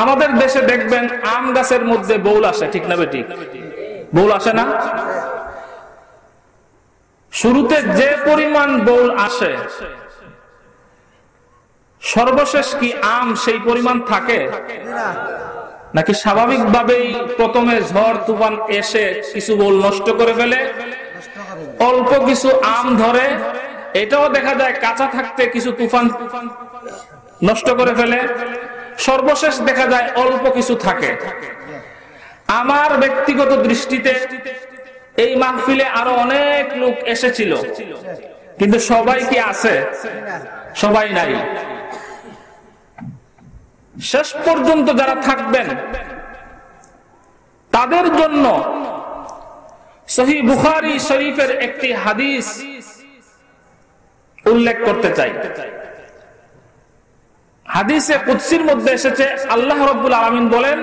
আমাদের দেশে দেখবেন আম গাছের মধ্যে বউল আসে, ঠিক না বেঠিক? বউল আসে না? শুরুতে যে পরিমাণ বউল আসে, সর্বশেষ কি আম সেই পরিমাণ থাকে নাকি স্বাভাবিকভাবেই প্রথমে ঝড় তুফান এসে কিছু বউল নষ্ট করে ফেলে, অল্প কিছু আম ধরে, এটাও দেখা যায় কাঁচা থাকতে কিছু তুফান নষ্ট করে ফেলে, সর্বশেষ দেখা যায় অল্প কিছু থাকে। আমার ব্যক্তিগত দৃষ্টিতে এই মাহফিলে আরো অনেক লোক এসেছিল, কিন্তু সবাই কি আছে? সবাই নাই। শেষ পর্যন্ত যারা থাকবেন তাদের জন্য সহিহ বুখারী শরীফের একটি হাদিস উল্লেখ করতে চাই। হাদিসে কুদসির মধ্যে এসেছে, আল্লাহ রাব্বুল আলামিন বলেন,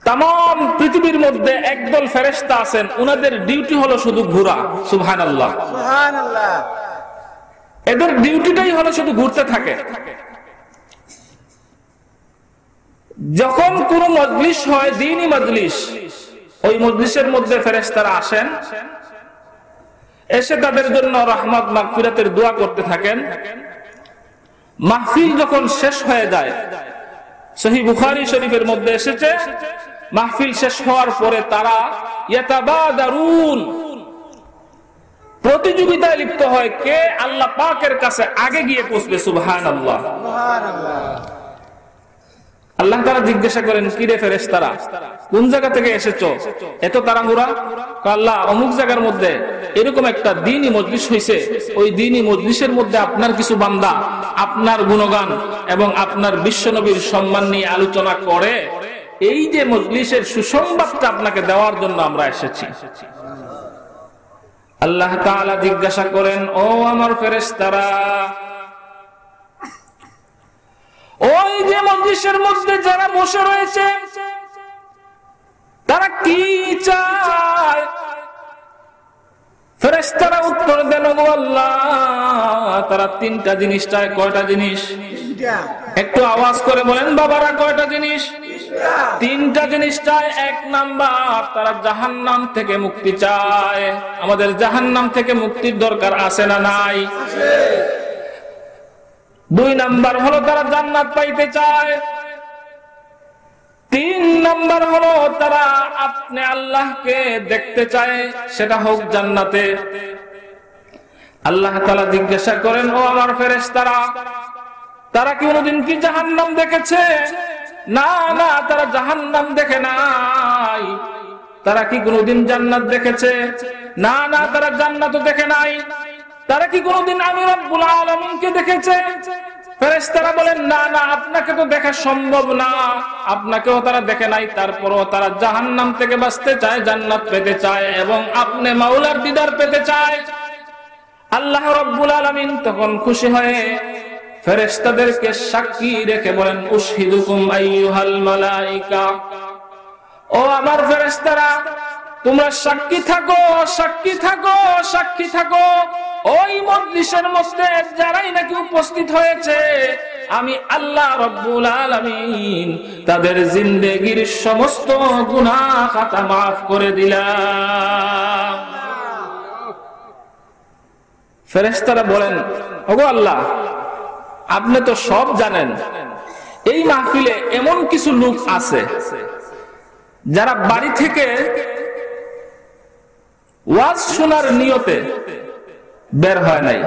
তামাম পৃথিবীর মধ্যে একদল ফেরেশতা আছেন, উনাদের ডিউটি হলো শুধু ঘোরা। সুবহানাল্লাহ, সুবহানাল্লাহ। এদের ডিউটিটাই হলো শুধু ঘুরতে থাকে। যখন কোন মজলিস হয়, দ্বীনি মজলিস, ওই মজলিসের মধ্যে ফেরেশতারা আসেন, এসে তাদের জন্য রহমত মাগফিরাতের দোয়া করতে থাকেন। মাহফিল যখন শেষ হয়ে যায়, সহিহ বুখারী শরীফের মধ্যে এসেছে, মাহফিল শেষ হওয়ার পরে তারা ইয়াতাবাদারুন, প্রতিযোগিতায় লিপ্ত হয়, কে আল্লাহ পাকের কাছে আগে গিয়ে পৌঁছবে। সুবহানাল্লাহ, সুবহানাল্লাহ। আল্লাহ তাআলা জিজ্ঞাসা করেন, কি রে ফেরেশতারা, কোন জায়গা থেকে এসেছো এত তাড়াহুড়া? আল্লাহ, অমুক জায়গার মধ্যে এরকম একটা দ্বীনি মজলিস হইছে, ওই দ্বীনি মজলিসের মধ্যে আপনার কিছু বান্দা আপনার গুণগান এবং আপনার বিশ্বনবীর সম্মান নিয়ে আলোচনা করে, এই যে মজলিসের সুসংবাদটা আপনাকে দেওয়ার জন্য আমরা এসেছি। আল্লাহ তাআলা জিজ্ঞাসা করেন, ও আমার ফেরেশতারা, ওই যে মজলিসের মধ্যে যারা বসে রয়েছে তারা কি চায়? ফেরেশতারা উত্তর দেন, ও আল্লাহ, তারা তিনটা জিনিস চায়। কয়টা জিনিস? একটু আওয়াজ করে বলেন বাবারা, কয়টা জিনিস? তিনটা জিনিস চায়। এক নাম্বার, তারা জাহান্নাম থেকে মুক্তি চায়। আমাদের জাহান্নাম থেকে মুক্তির দরকার আছে না নাই? দুই নাম্বার হলো তারা জান্নাত পাইতে চায়। তিন নাম্বার হলো তারা আপনি আল্লাহকে দেখতে চায়, সেটা হোক জান্নাতে। আল্লাহ তাআলা জিজ্ঞাসা করেন, ও আমার ফেরেশতারা, তারা কি কোনদিন কি জাহান্নাম দেখেছে? না না, তারা জাহান্নাম দেখে নাই। তারা কি কোনদিন জান্নাত দেখেছে? না না, তারা জান্নাতও দেখে নাই। তারা কি কোনদিন আমি রব্বুল আলামিনকে দেখেছে? ফেরেশতারা বলেন, না না, আপনাকে তো দেখা সম্ভব না, আপনাকেও তারা দেখে নাই। তারপরও তারা জাহান্নাম থেকে বাঁচতে চায়, জান্নাত পেতে চায় এবং আপনি মাওলার দিদার পেতে চায়। আল্লাহ রব্বুল আলামিন তখন খুশি হয়ে ফেরেশতাদেরকে সাক্ষী রেখে বলেন, উশহিদুকুম আইয়ুহাল মালাইকা, ও আমার ফেরেশতারা, তোমরা সাক্ষী থাকো, সাক্ষী থাকো, সাক্ষী থাকো। ওই মজলিসের মধ্যে যারাই নাকি উপস্থিত হয়েছে, আমি আল্লাহ রব্বুল আলামিন তাদের জিন্দেগীর সমস্ত গুনাহ খাতা মাফ করে দিলাম। ফেরেশতারা বলেন, ওগো আল্লাহ, আপনি তো সব জানেন। এই মাহফিলে এমন কিছু লোক আছে যারা বাড়ি থেকে ওয়াজ শোনার নিয়তে বের হয় নাই,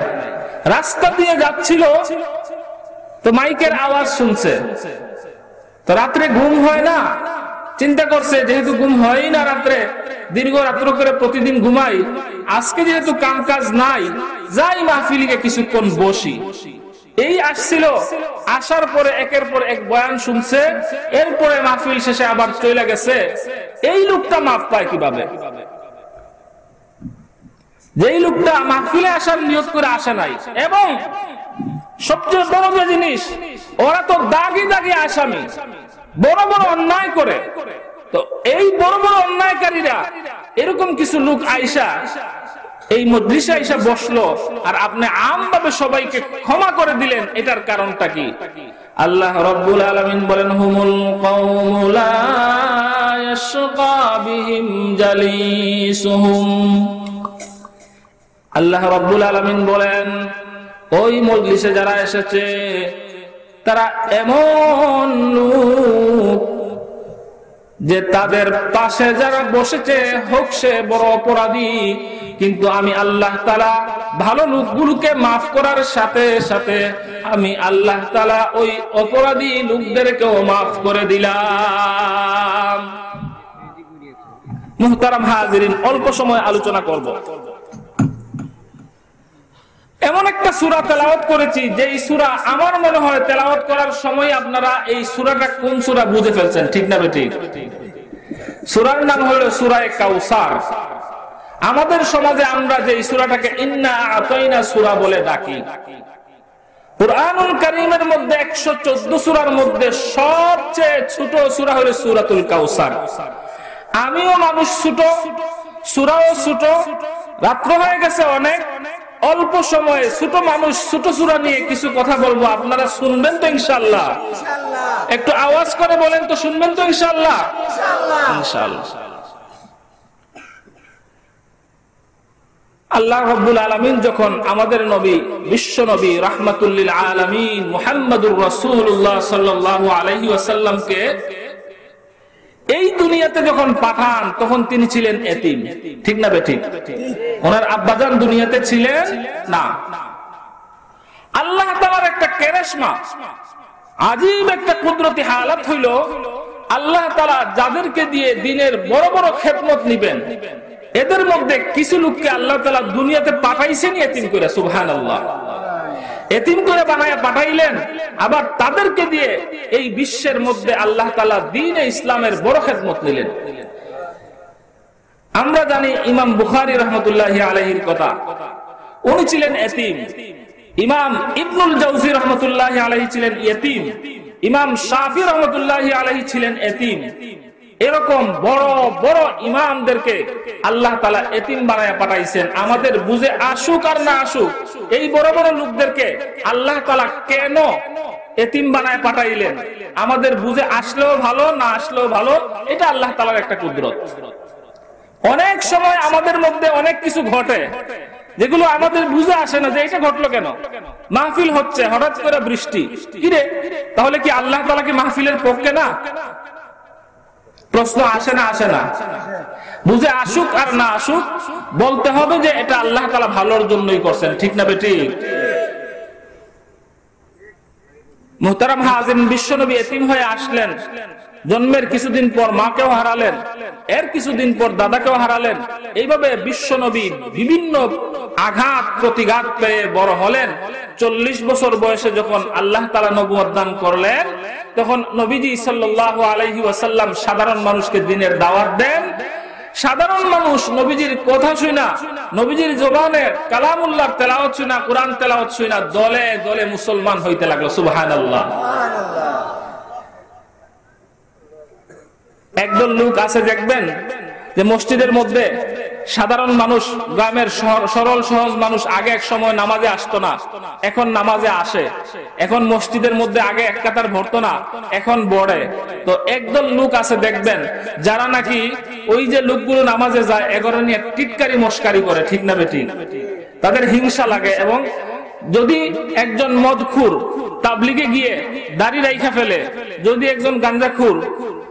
রাস্তা দিয়ে যাচ্ছিল তো মাইকের আওয়াজ শুনছে, তো রাত্রে ঘুম হয় না, চিন্তা করছে যেহেতু ঘুম হয় না রাত্রে, দীর্ঘ রাত্র করে প্রতিদিন ঘুমাই, আজকে যেহেতু কাম কাজ নাই, যাই মাহফিলে কিছুক্ষণ বসি। এই আসছিল, আসার পরে একের পর এক বয়ান শুনছে, এরপরে মাহফিল শেষে আবার চলে গেছে। এই লোকটা মাফ পায় কিভাবে? যেই লোকটা মাহফিলে আসার নিয়ত করে আসে নাই, এবং সবচেয়ে বড় যে জিনিস, ওরা তো দাগি দাগি আসামি, বড় বড় অন্যায় করে। তো এই বড় বড় অন্যায়কারীরা এরকম কিছু লোক আইসা এই মজলিসে আইসা বসলো, আর আপনি আমভাবে সবাইকে ক্ষমা করে দিলেন, এটার কারণটা কি? আল্লাহ রাব্বুল আলামিন বলেন হুমুল কওমু লা ইয়াশকা বিহিম জালিসুহুম। আল্লাহ রাব্বুল আলামিন বলেন ওই মজলিসে যারা এসেছে তারা এমন লোক যে তাদের পাশে যারা বসেছে হোক সে বড় অপরাধী, কিন্তু আমি আল্লাহ তাআলা ভালো লোকগুলোকে মাফ করার সাথে সাথে আমি আল্লাহ তাআলা ওই অপরাধী লোকদেরকেও মাফ করে দিলাম। মুহতারাম হাজিরিন, অল্প সময় আলোচনা করব। এমন একটা সূরা তেলাওয়াত করেছি যেই সূরা আমার মনে হয় তেলাওয়াত করার সময় আপনারা এই সূরাটা কোন সূরা বুঝে ফেলছেন, ঠিক না বেঠিক? সূরার নাম হলো সূরা কাউসার। আমাদের সমাজে আমরা যে সূরাটাকে ইন্না আতাইনা সূরা বলে ডাকি, কুরআনুল কারীমের মধ্যে 114 সূরার মধ্যে সবচেয়ে ছোট সূরা হলো সূরাতুল কাউসার। আমিও মানুষ ছোট, সূরাও ছোট, রাত্র হয়ে গেছে অনেক, অল্প সময়ে ছোট মানুষ ছোট সূরা নিয়ে কিছু কথা বলবো, আপনারা শুনবেন তো ইনশাআল্লাহ? একটু আওয়াজ করে বলেন তো, শুনবেন তো ইনশাআল্লাহ? ইনশাআল্লাহ। আল্লাহ রাব্বুল আলামিন যখন আমাদের নবী, বিশ্ব নবী রাহমাতুল লিল আলামিন মুহাম্মদুর রাসূলুল্লাহ সাল্লাল্লাহু আলাইহি ওয়াসাল্লামকে এই দুনিয়াতে যখন পাঠান তখন তিনি ছিলেন এতিম, ঠিক না বেঠিক? ওনার আব্বাজান দুনিয়াতে ছিলেন না। আল্লাহ তাআলার একটা কেরেশমা, আজীব একটা কুদরতি হালাত হইল, আল্লাহ তাআলা যাদেরকে দিয়ে দিনের বড় বড় খেদমত নিবেন এদের মধ্যে কিছু লোককে আল্লাহ তাআলা দুনিয়াতে পাঠাইছেন এতিম করে। সুবহানাল্লাহ। এতিম করে বানায়া পাঠাইলেন, আবার তাদেরকে দিয়ে এই বিশ্বের মধ্যে আল্লাহ তাআলা দ্বীনে ইসলামের বড় খেদমত নিলেন। আমরা জানি ইমাম বুখারী রাহমাতুল্লাহি আলাইহির কথা, উনি ছিলেন এতিম। ইমাম ইবনুল জাওজি রাহমাতুল্লাহি আলাইহি ছিলেন এতিম। ইমাম শাফি রাহমাতুল্লাহি আলাইহি ছিলেন এতিম। এরকম বড় বড় ইমামদেরকে আল্লাহ তাআলা এতিম বানায়া পাঠাইছেন। আমাদের বুঝে আসুক আর না আসুক, এই বড় বড় লোকদেরকে আল্লাহ তাআলা কেন এতিম বানায়া পাঠাইলেন, আমাদের বুঝে আসলেও ভালো, না আসলেও ভালো, এটা আল্লাহ তাআলার একটা কুদরত। অনেক সময় আমাদের মধ্যে অনেক কিছু ঘটে যেগুলো আমাদের বুঝে আসে না যে এটা ঘটলো কেন। মাহফিল হচ্ছে, হঠাৎ করে বৃষ্টি, কিরে তাহলে কি আল্লাহ তাআলা কি মাহফিলের পক্ষে না? প্রশ্ন আসে না? আসে না? বুঝে আসুক আর না আসুক, বলতে হবে যে এটা আল্লাহ তাআলা ভালোর জন্যই করছেন, ঠিক না বেঠিক? মুহতারাম হাজিরিন, বিশ্বনবী এতিম হয়ে আসলেন, জন্মের কিছুদিন পর মাকেও হারালেন, এর কিছুদিন পর দাদাকেও হারালেন। এইভাবে বিশ্বনবী বিভিন্ন আঘাত প্রতিঘাত পেয়ে বড় হলেন। 40 বছর বয়সে যখন আল্লাহ তাআলা নবুয়ত দান করলেন, তখন নবীজি সাল্লাল্লাহু আলাইহি ওয়াসাল্লাম সাধারণ মানুষকে দ্বীনের দাওয়াত দেন। সাধারণ মানুষ নবীজির কথা শুনা, নবীজির জবানে কালামুল্লাহ তেলাওয়াত শুনা, কোরআন তেলাওয়াত শুনা দলে দলে মুসলমান হইতে লাগলো। সুবহানাল্লাহ। একদল লোক আছে দেখবেন যে মসজিদের মধ্যে সাধারণ মানুষ, গ্রামের সরল সহজ মানুষ আগে এক সময় নামাজে আসতো না, এখন নামাজে আসে। এখন মসজিদের মধ্যে আগে এক কাতার ভরতো না, এখন বড়ে। তো একদল লোক আছে দেখবেন যারা নাকি ওই যে লোকগুলো নামাজে যায় এগুলো নিয়ে টিটকারি মস্কারি করে, ঠিক না বেঠিক? তাদের হিংসা লাগে। এবং যদি একজন মদখুর তাবলিগে গিয়ে দাড়ি রাইখা ফেলে, যদি একজন গাঞ্জাখুর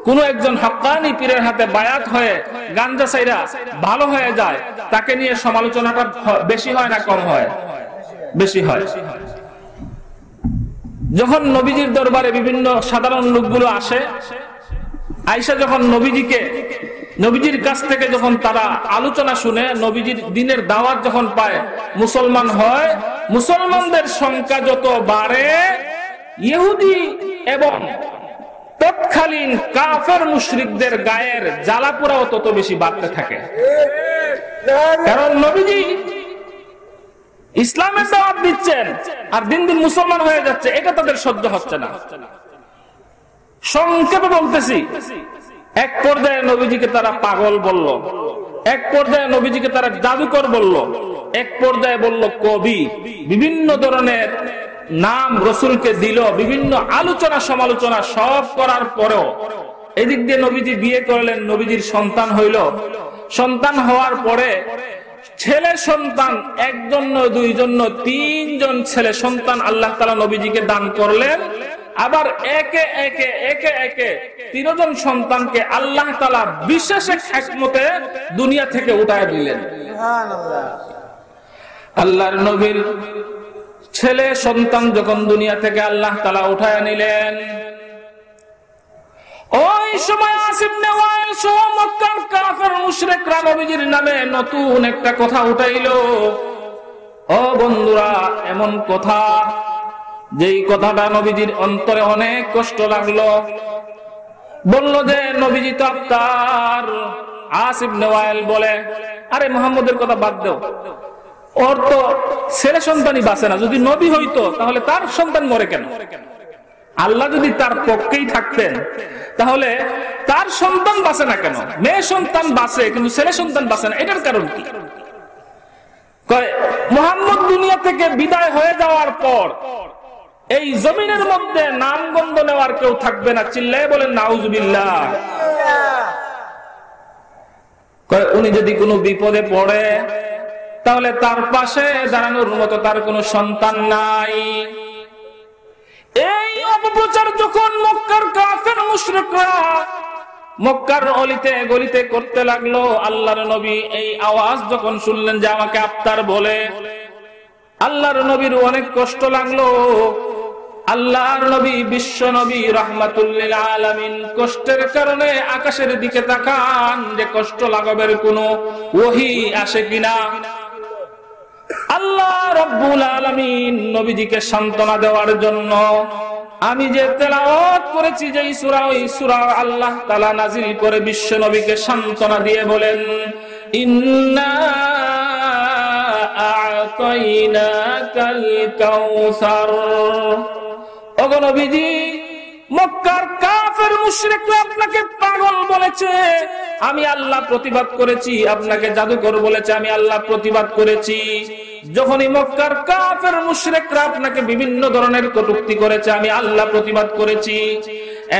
কোন একজন হক্কানি পীরের হাতে বায়াত হয়ে গাঞ্জা সাইরা ভালো হয়ে যায়, তাকে নিয়ে সমালোচনাটা বেশি হয় না কম হয়? বেশি হয়। যখন নবীজির দরবারে বিভিন্ন সাধারণ লোকগুলো আসে, আয়েশা যখন নবীজির কাছ থেকে যখন তারা আলোচনা শুনে, নবীজির দ্বীনের দাওয়াত যখন পায়, মুসলমান হয়, মুসলমানদের সংখ্যা যত বাড়ে, ইহুদি এবং তৎকালীন কাফের মুশরিকদের গায়ের জ্বালাপোড়াও তত বেশি বাড়তে থাকে। কারণ নবীজি ইসলামের দাওয়াত দিচ্ছেন আর দিন দিন মুসলমান হয়ে যাচ্ছে, এটা তাদের সহ্য হচ্ছে না। সংক্ষেপে বলতেছি, এক পর্যায়ে নবীজিকে তারা পাগল বলল, এক পর্যায়ে নবীজিকে তারা জাদুকর বলল, এক পর্যায়ে বলল কবি, বিভিন্ন ধরনের নাম রসুলকে দিল, বিভিন্ন আলোচনা সমালোচনা সব করার পরেও এদিক দিয়ে নবীজি বিয়ে করলেন, নবীজির সন্তান হইল। সন্তান হওয়ার পরে ছেলে সন্তান একজন নয়, দুইজন নয়, তিনজন ছেলে সন্তান আল্লাহ তাআলা নবীজিকে দান করলেন। আবার একে একে একে একে তিনজন সন্তানকে আল্লাহ তাআলা বিশেষ এক হিকমতে দুনিয়া থেকে উঠায় দিলেন। আল্লাহর নবীর ছেলে সন্তান যখন দুনিয়া থেকে আল্লাহ তাআলা উঠায় নিলেন, ওই সময় আস ইবনে ওয়াইল সহ মক্কার কাফের মুশরিকরা নবীজির নামে নতুন একটা কথা উঠাইলো। ও বন্ধুরা, এমন কথা যেই কথাটা নবীজির অন্তরে অনেক কষ্ট লাগলো। বলল যে নবীজি তো আপনার। আস ইবনে ওয়াইল বলে, আরে মুহাম্মদের কথা বাদ দাও, ওর তো ছেলে সন্তানই বাঁচে না, যদি নবী হইতো তাহলে তার সন্তান মরে কেন? আল্লাহ যদি তার পক্ষেই থাকতেন তাহলে তার সন্তান বাঁচে না কেন? মেয়ে সন্তান বাঁচে কিন্তু ছেলে সন্তান বাঁচে না, এটার কারণ কি? মুহাম্মদ দুনিয়া থেকে বিদায় হয়ে যাওয়ার পর এই জমিনের মধ্যে নামগন্ধ নেওয়ার কেউ থাকবে না। চিল্লায়ে বলেন নাউজুবিল্লাহ। উনি যদি কোনো বিপদে পড়ে তাহলে তার পাশে দাঁড়ানোর মতো তার কোনো সন্তান নাই। এই অপপ্রচার যখন মক্কার কাফের মুশরিকরা মক্কার অলিতে গলিতে করতে লাগলো, আল্লাহর নবী এই আওয়াজ যখন শুনলেন যে আমাকে আফতার বলে, আল্লাহর নবীর অনেক কষ্ট লাগলো। আল্লাহর নবী বিশ্ব নবী রাহমাতুল লিল আলামিন কষ্টের কারণে আকাশের দিকে তাকান যে কষ্ট লাগাবের কোনো ওহী আসে কিনা। আল্লাহ রাব্বুল আলামিন নবীজিকে সান্ত্বনা দেওয়ার জন্য আমি যে তেলাওয়াত করেছি যে সূরা, ওই সূরা আল্লাহ তাআলা নাজিল করে বিশ্ব নবীকে সান্ত্বনা দিয়ে বলেন, ইন্না আ'তাইনাকাল কাউসার। ওগো নবীজি, মক্কার কাফের মুশরিকরা আপনাকে পাগল বলেছে, আমি আল্লাহ প্রতিবাদ করেছি। আপনাকে জাদুকর বলেছে, আমি আল্লাহ প্রতিবাদ করেছি। যখনই মক্কার কাফের মুশরিকরা আপনাকে বিভিন্ন ধরনের কটূক্তি করেছে, আমি আল্লাহ প্রতিবাদ করেছি।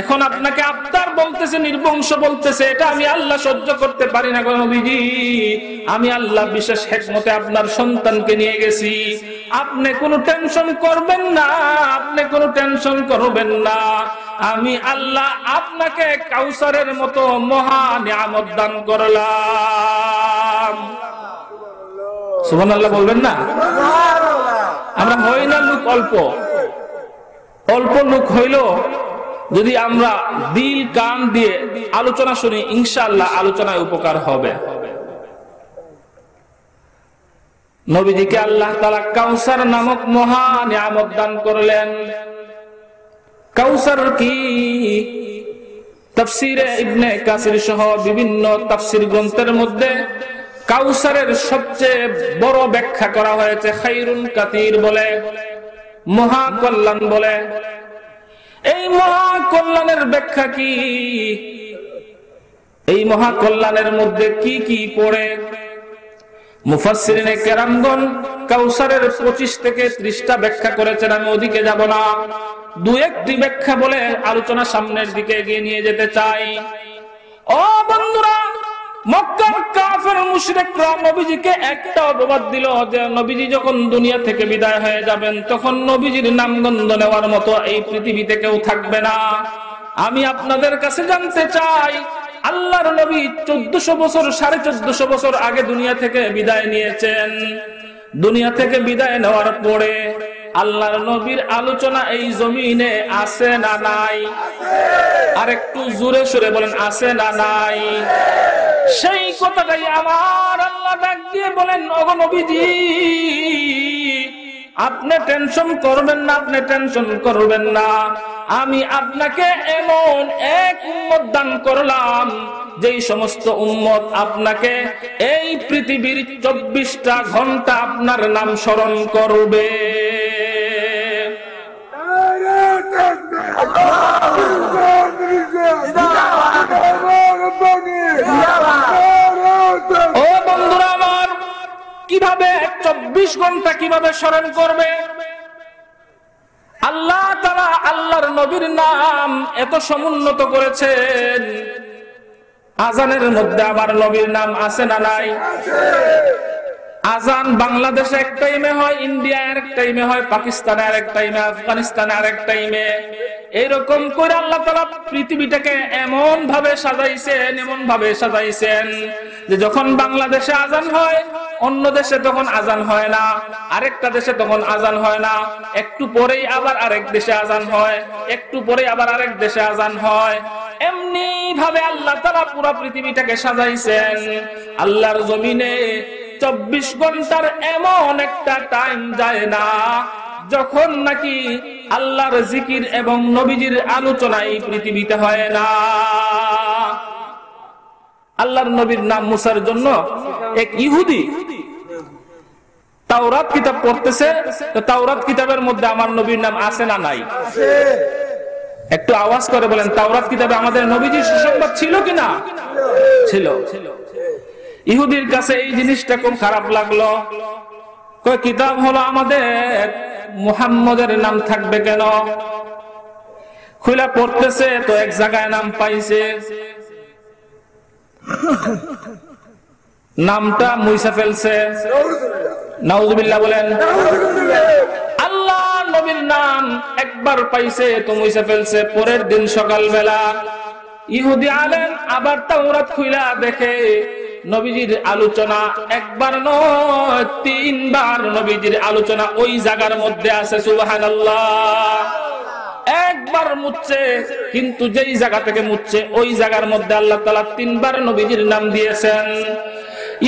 এখন আপনাকে আফতার বলতেছে, নির্বংশ বলতেছে, এটা আমি আল্লাহ সহ্য করতে পারি না গো নবীজি। আমি আল্লাহ বিশেষ হিকমতে আপনার সন্তানকে নিয়ে গেছি। আপনি কোনো টেনশন করবেন না, আপনি কোনো টেনশন করবেন না। আমি আল্লাহ আপনাকে কাউসারের মতো মহা নিয়ামত দান করলাম। সুবহানাল্লাহ বলবেন না? আমরা হই না লোক অল্প, অল্প লোক হইল যদি আমরা দিল কান দিয়ে আলোচনা শুনি, ইনশাআল্লাহ আলোচনায় উপকার হবে। নবীজিকে আল্লাহ তাআলা কাউসার নামক মহা নিয়ামত দান করলেন। কাউসার কি? তাফসীরে ইবনে কাসির সহ বিভিন্ন তাফসীর গ্রন্থের মধ্যে কাউসারের সবচেয়ে বড় ব্যাখ্যা করা হয়েছে খায়রুন কাতির বলে, মহা কল্যাণ বলে। এই মহা কল্যাণের ব্যাখ্যা কি? এই মহা কল্যাণের মধ্যে কি কি পড়ে? মুফাসসিরিনে কেরামগণ কাউসারের 25 থেকে 30টা ব্যাখ্যা করেছেন। আমি ওদিকে যাব না, দু একটি ব্যাখ্যা বলে আলোচনা সামনের দিকে এগিয়ে নিয়ে যেতে চাই। ও বন্ধুরা, মক্কার কাফের মুশরিকরা নবীজিকে একটা অপবাদ দিল যে নবীজি যখন দুনিয়া থেকে বিদায় হয়ে যাবেন তখন নবীজির নামগন্ধ নেওয়ার মতো এই পৃথিবীতে কেউ থাকবে না। আমি আপনাদের কাছে জানতে চাই, আল্লাহর নবী 1400 বছর 1450 বছর আগে দুনিয়া থেকে বিদায় নিয়েছেন। দুনিয়া থেকে বিদায় নেওয়ার পরে আল্লাহর নবীর আলোচনা এই জমিনে আছে না নাই? আর একটু জোরে সুরে বলেন, আছে না নাই? সেই কথাটাই আমার আল্লাহ ডাক দিয়ে বলেন, ওগো নবীজি, আপনি টেনশন করবেন না, আপনি টেনশন করবেন না। আমি আপনাকে এমন এক উম্মত দান করলাম যেই সমস্ত উম্মত আপনাকে এই পৃথিবীর 24টা ঘন্টা আপনার নাম স্মরণ করবে। ও বন্ধুরা আমার, কিভাবে 24 ঘন্টা কিভাবে স্মরণ করবে? নবীর নাম এত সমুন্নত করেছেন, আজানের মধ্যে আমার নবীর নাম আছে না নাই? আজান বাংলাদেশে এক টাইমে হয়, ইন্ডিয়া এক টাইমে হয়, পাকিস্তানে আরেক টাইমে, আফগানিস্তানে আরেক টাইমে। এইরকম করে আল্লাহ তাআলা পৃথিবীটাকে এমন ভাবে সাজাইছেন যে যখন বাংলাদেশে আজান হয় অন্য দেশে তখন আজান হয় না, আরেকটা দেশে তখন আজান হয় না, একটু পরেই আবার আরেক দেশে আজান হয়, একটু পরেই আবার আরেক দেশে আজান হয়। এমনি ভাবে আল্লাহ তাআলা পুরো পৃথিবীটাকে সাজাইছেন। আল্লাহর জমিনে 24 ঘন্টার এমন একটা টাইম যায় না যখন নাকি আল্লাহর জিকির এবং নবীজির আলোচনায় পৃথিবীতে হয় না। আল্লাহর নবীর নাম মুসার জন্য এক ইহুদি তাওরাত কিতাব পড়তেছে, তো তাওরাত কিতাবের মধ্যে আমার নবীর নাম আছে না নাই? একটু আওয়াজ করে বলেন, তাওরাত কিতাবে আমাদের নবীজির সুসংবাদ ছিল কিনা? ছিল। ইহুদির কাছে এই জিনিসটা খুব খারাপ লাগলো। কয় কিতাব হলো আমাদের, মুহাম্মদের নাম থাকবে কেন? খুলে পড়তেছে তো এক জায়গায় নাম পাইছে, নামটা মুইসা ফেলছে। নাউজুবিল্লাহ বলেন। আল্লাহ নবীর নাম একবার পাইছে তো মুইসা ফেলছে। পরের দিন সকালবেলা ইহুদি আলেম আবার তাওরাত খুইলা দেখে নবীজির আলোচনা একবার নয় 3 বার নবীজির আলোচনা ওই জায়গার মধ্যে আছে। সুবহানাল্লাহ। একবার মুচ্ছে, কিন্তু যেই জায়গা থেকে মুচ্ছে ওই জায়গার মধ্যে আল্লাহ তাআলা 3 বার নবীজির নাম দিয়েছেন।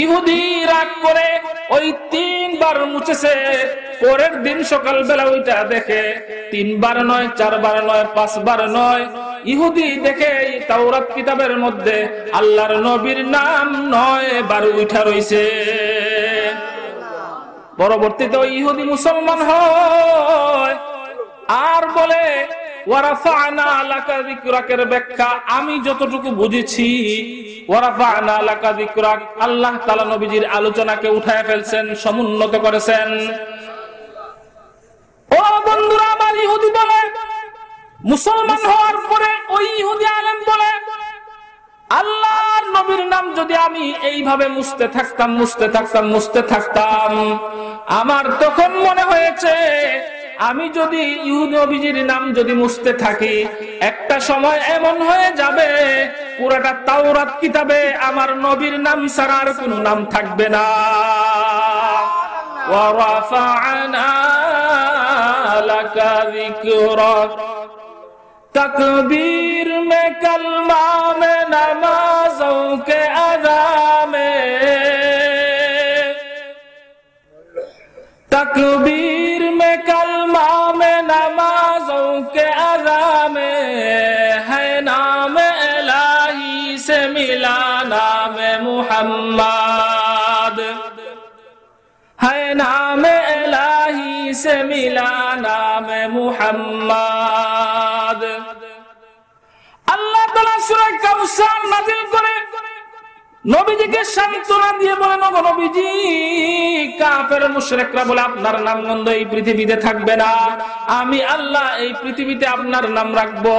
ইহুদি রাগ করে ওই 3 বার মুছেছে। পরের দিন সকালবেলা ওইটা দেখে 3 বার নয়, 4 বার নয়, 5 বার নয়, ইহুদি দেখে তাওরাত কিতাবের মধ্যে আল্লাহর নবীর নাম 9 বার উঠা রইছে। পরবর্তীতে ওই ইহুদি মুসলমান হয় আর বলে ওয়ারাফা'না লাকা যিকরাকের ব্যাখ্যা আমি যতটুকু বুঝেছি, ওয়ারাফা'না লাকা যিকরাক, আল্লাহ তাআলা নবীজির আলোচনাকে উঠায় ফেলছেন, সমুন্নত করেছেন। ও বন্ধুরা আমার, ইহুদি বলে, মুসলমান হওয়ার পরে ওই ইহুদি আলেম বলে, আল্লাহর নবীর নাম যদি আমি এইভাবে মুছতে থাকতাম, আমার তখন মনে হয়েছে আমি যদি ইহুদি নবীজির নাম যদি মুছতে থাকি, একটা সময় এমন হয়ে যাবে পুরাটা তাওরাত কিতাবে আমার নবীর নাম ছাড়া আর কোনো নাম থাকবে না। ওয়ারাফা'না লাকা যিকরাক, तकबीर में कलमा में नमाजों के अदा में, तकबीर में कलमा में नमाजों के अदा में है नाम इलाही से मिला नाम मुहम्मद, है नाम इलाही से मिला नाम मुहम्मद। আল্লাহ তাআলা সূরা কাউসার নাযিল করে নবীজিকে সান্ত্বনা দিয়ে বলেন, ওগো নবীজি, কাফের মুশরিকরা বলে আপনার নাম গন্ধ এই পৃথিবীতে থাকবে না, আমি আল্লাহ এই পৃথিবীতে আপনার নাম রাখবো।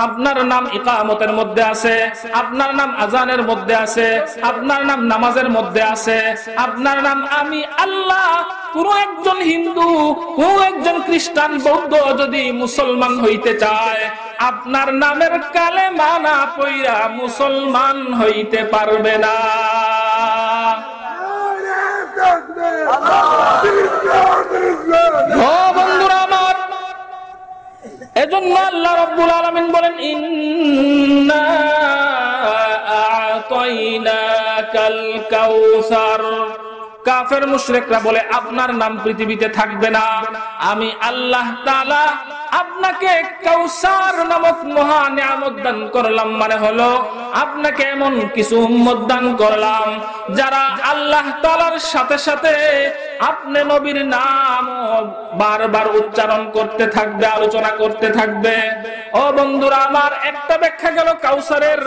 আপনার নাম ইকামতের মধ্যে আছে, আপনার নাম আজানের মধ্যে আছে, আপনার নাম নামাজের মধ্যে আছে, আপনার নাম আমি আল্লাহ। কোন একজন হিন্দু, কোন একজন খ্রিস্টান, বৌদ্ধ যদি মুসলমান হইতে চায়, আপনার নামের কালেমা না পইরা মুসলমান হইতে পারবে না। ও বন্ধুরা আমার, এজন্য আল্লাহ রাব্বুল আলামিন বলেন, ইন্না আ'তাইনাকাল কাউসার। কাফের মুশরিকরা বলে আপনার নাম পৃথিবীতে থাকবে না, আমি আল্লাহ তাআলা আপনাকে কাউসার নামক মহা নিয়ামত দান করলাম। মানে হলো আপনাকে এমন কিছু উম্মত দান করলাম যারা আল্লাহ তাআলার সাথে সাথে আপনি নবীর নাম বারবার উচ্চারণ করতে থাকবে, আলোচনা করতে থাকবে। ও বন্ধুরা আমার, একটা ব্যাখ্যা গেল কাউসারের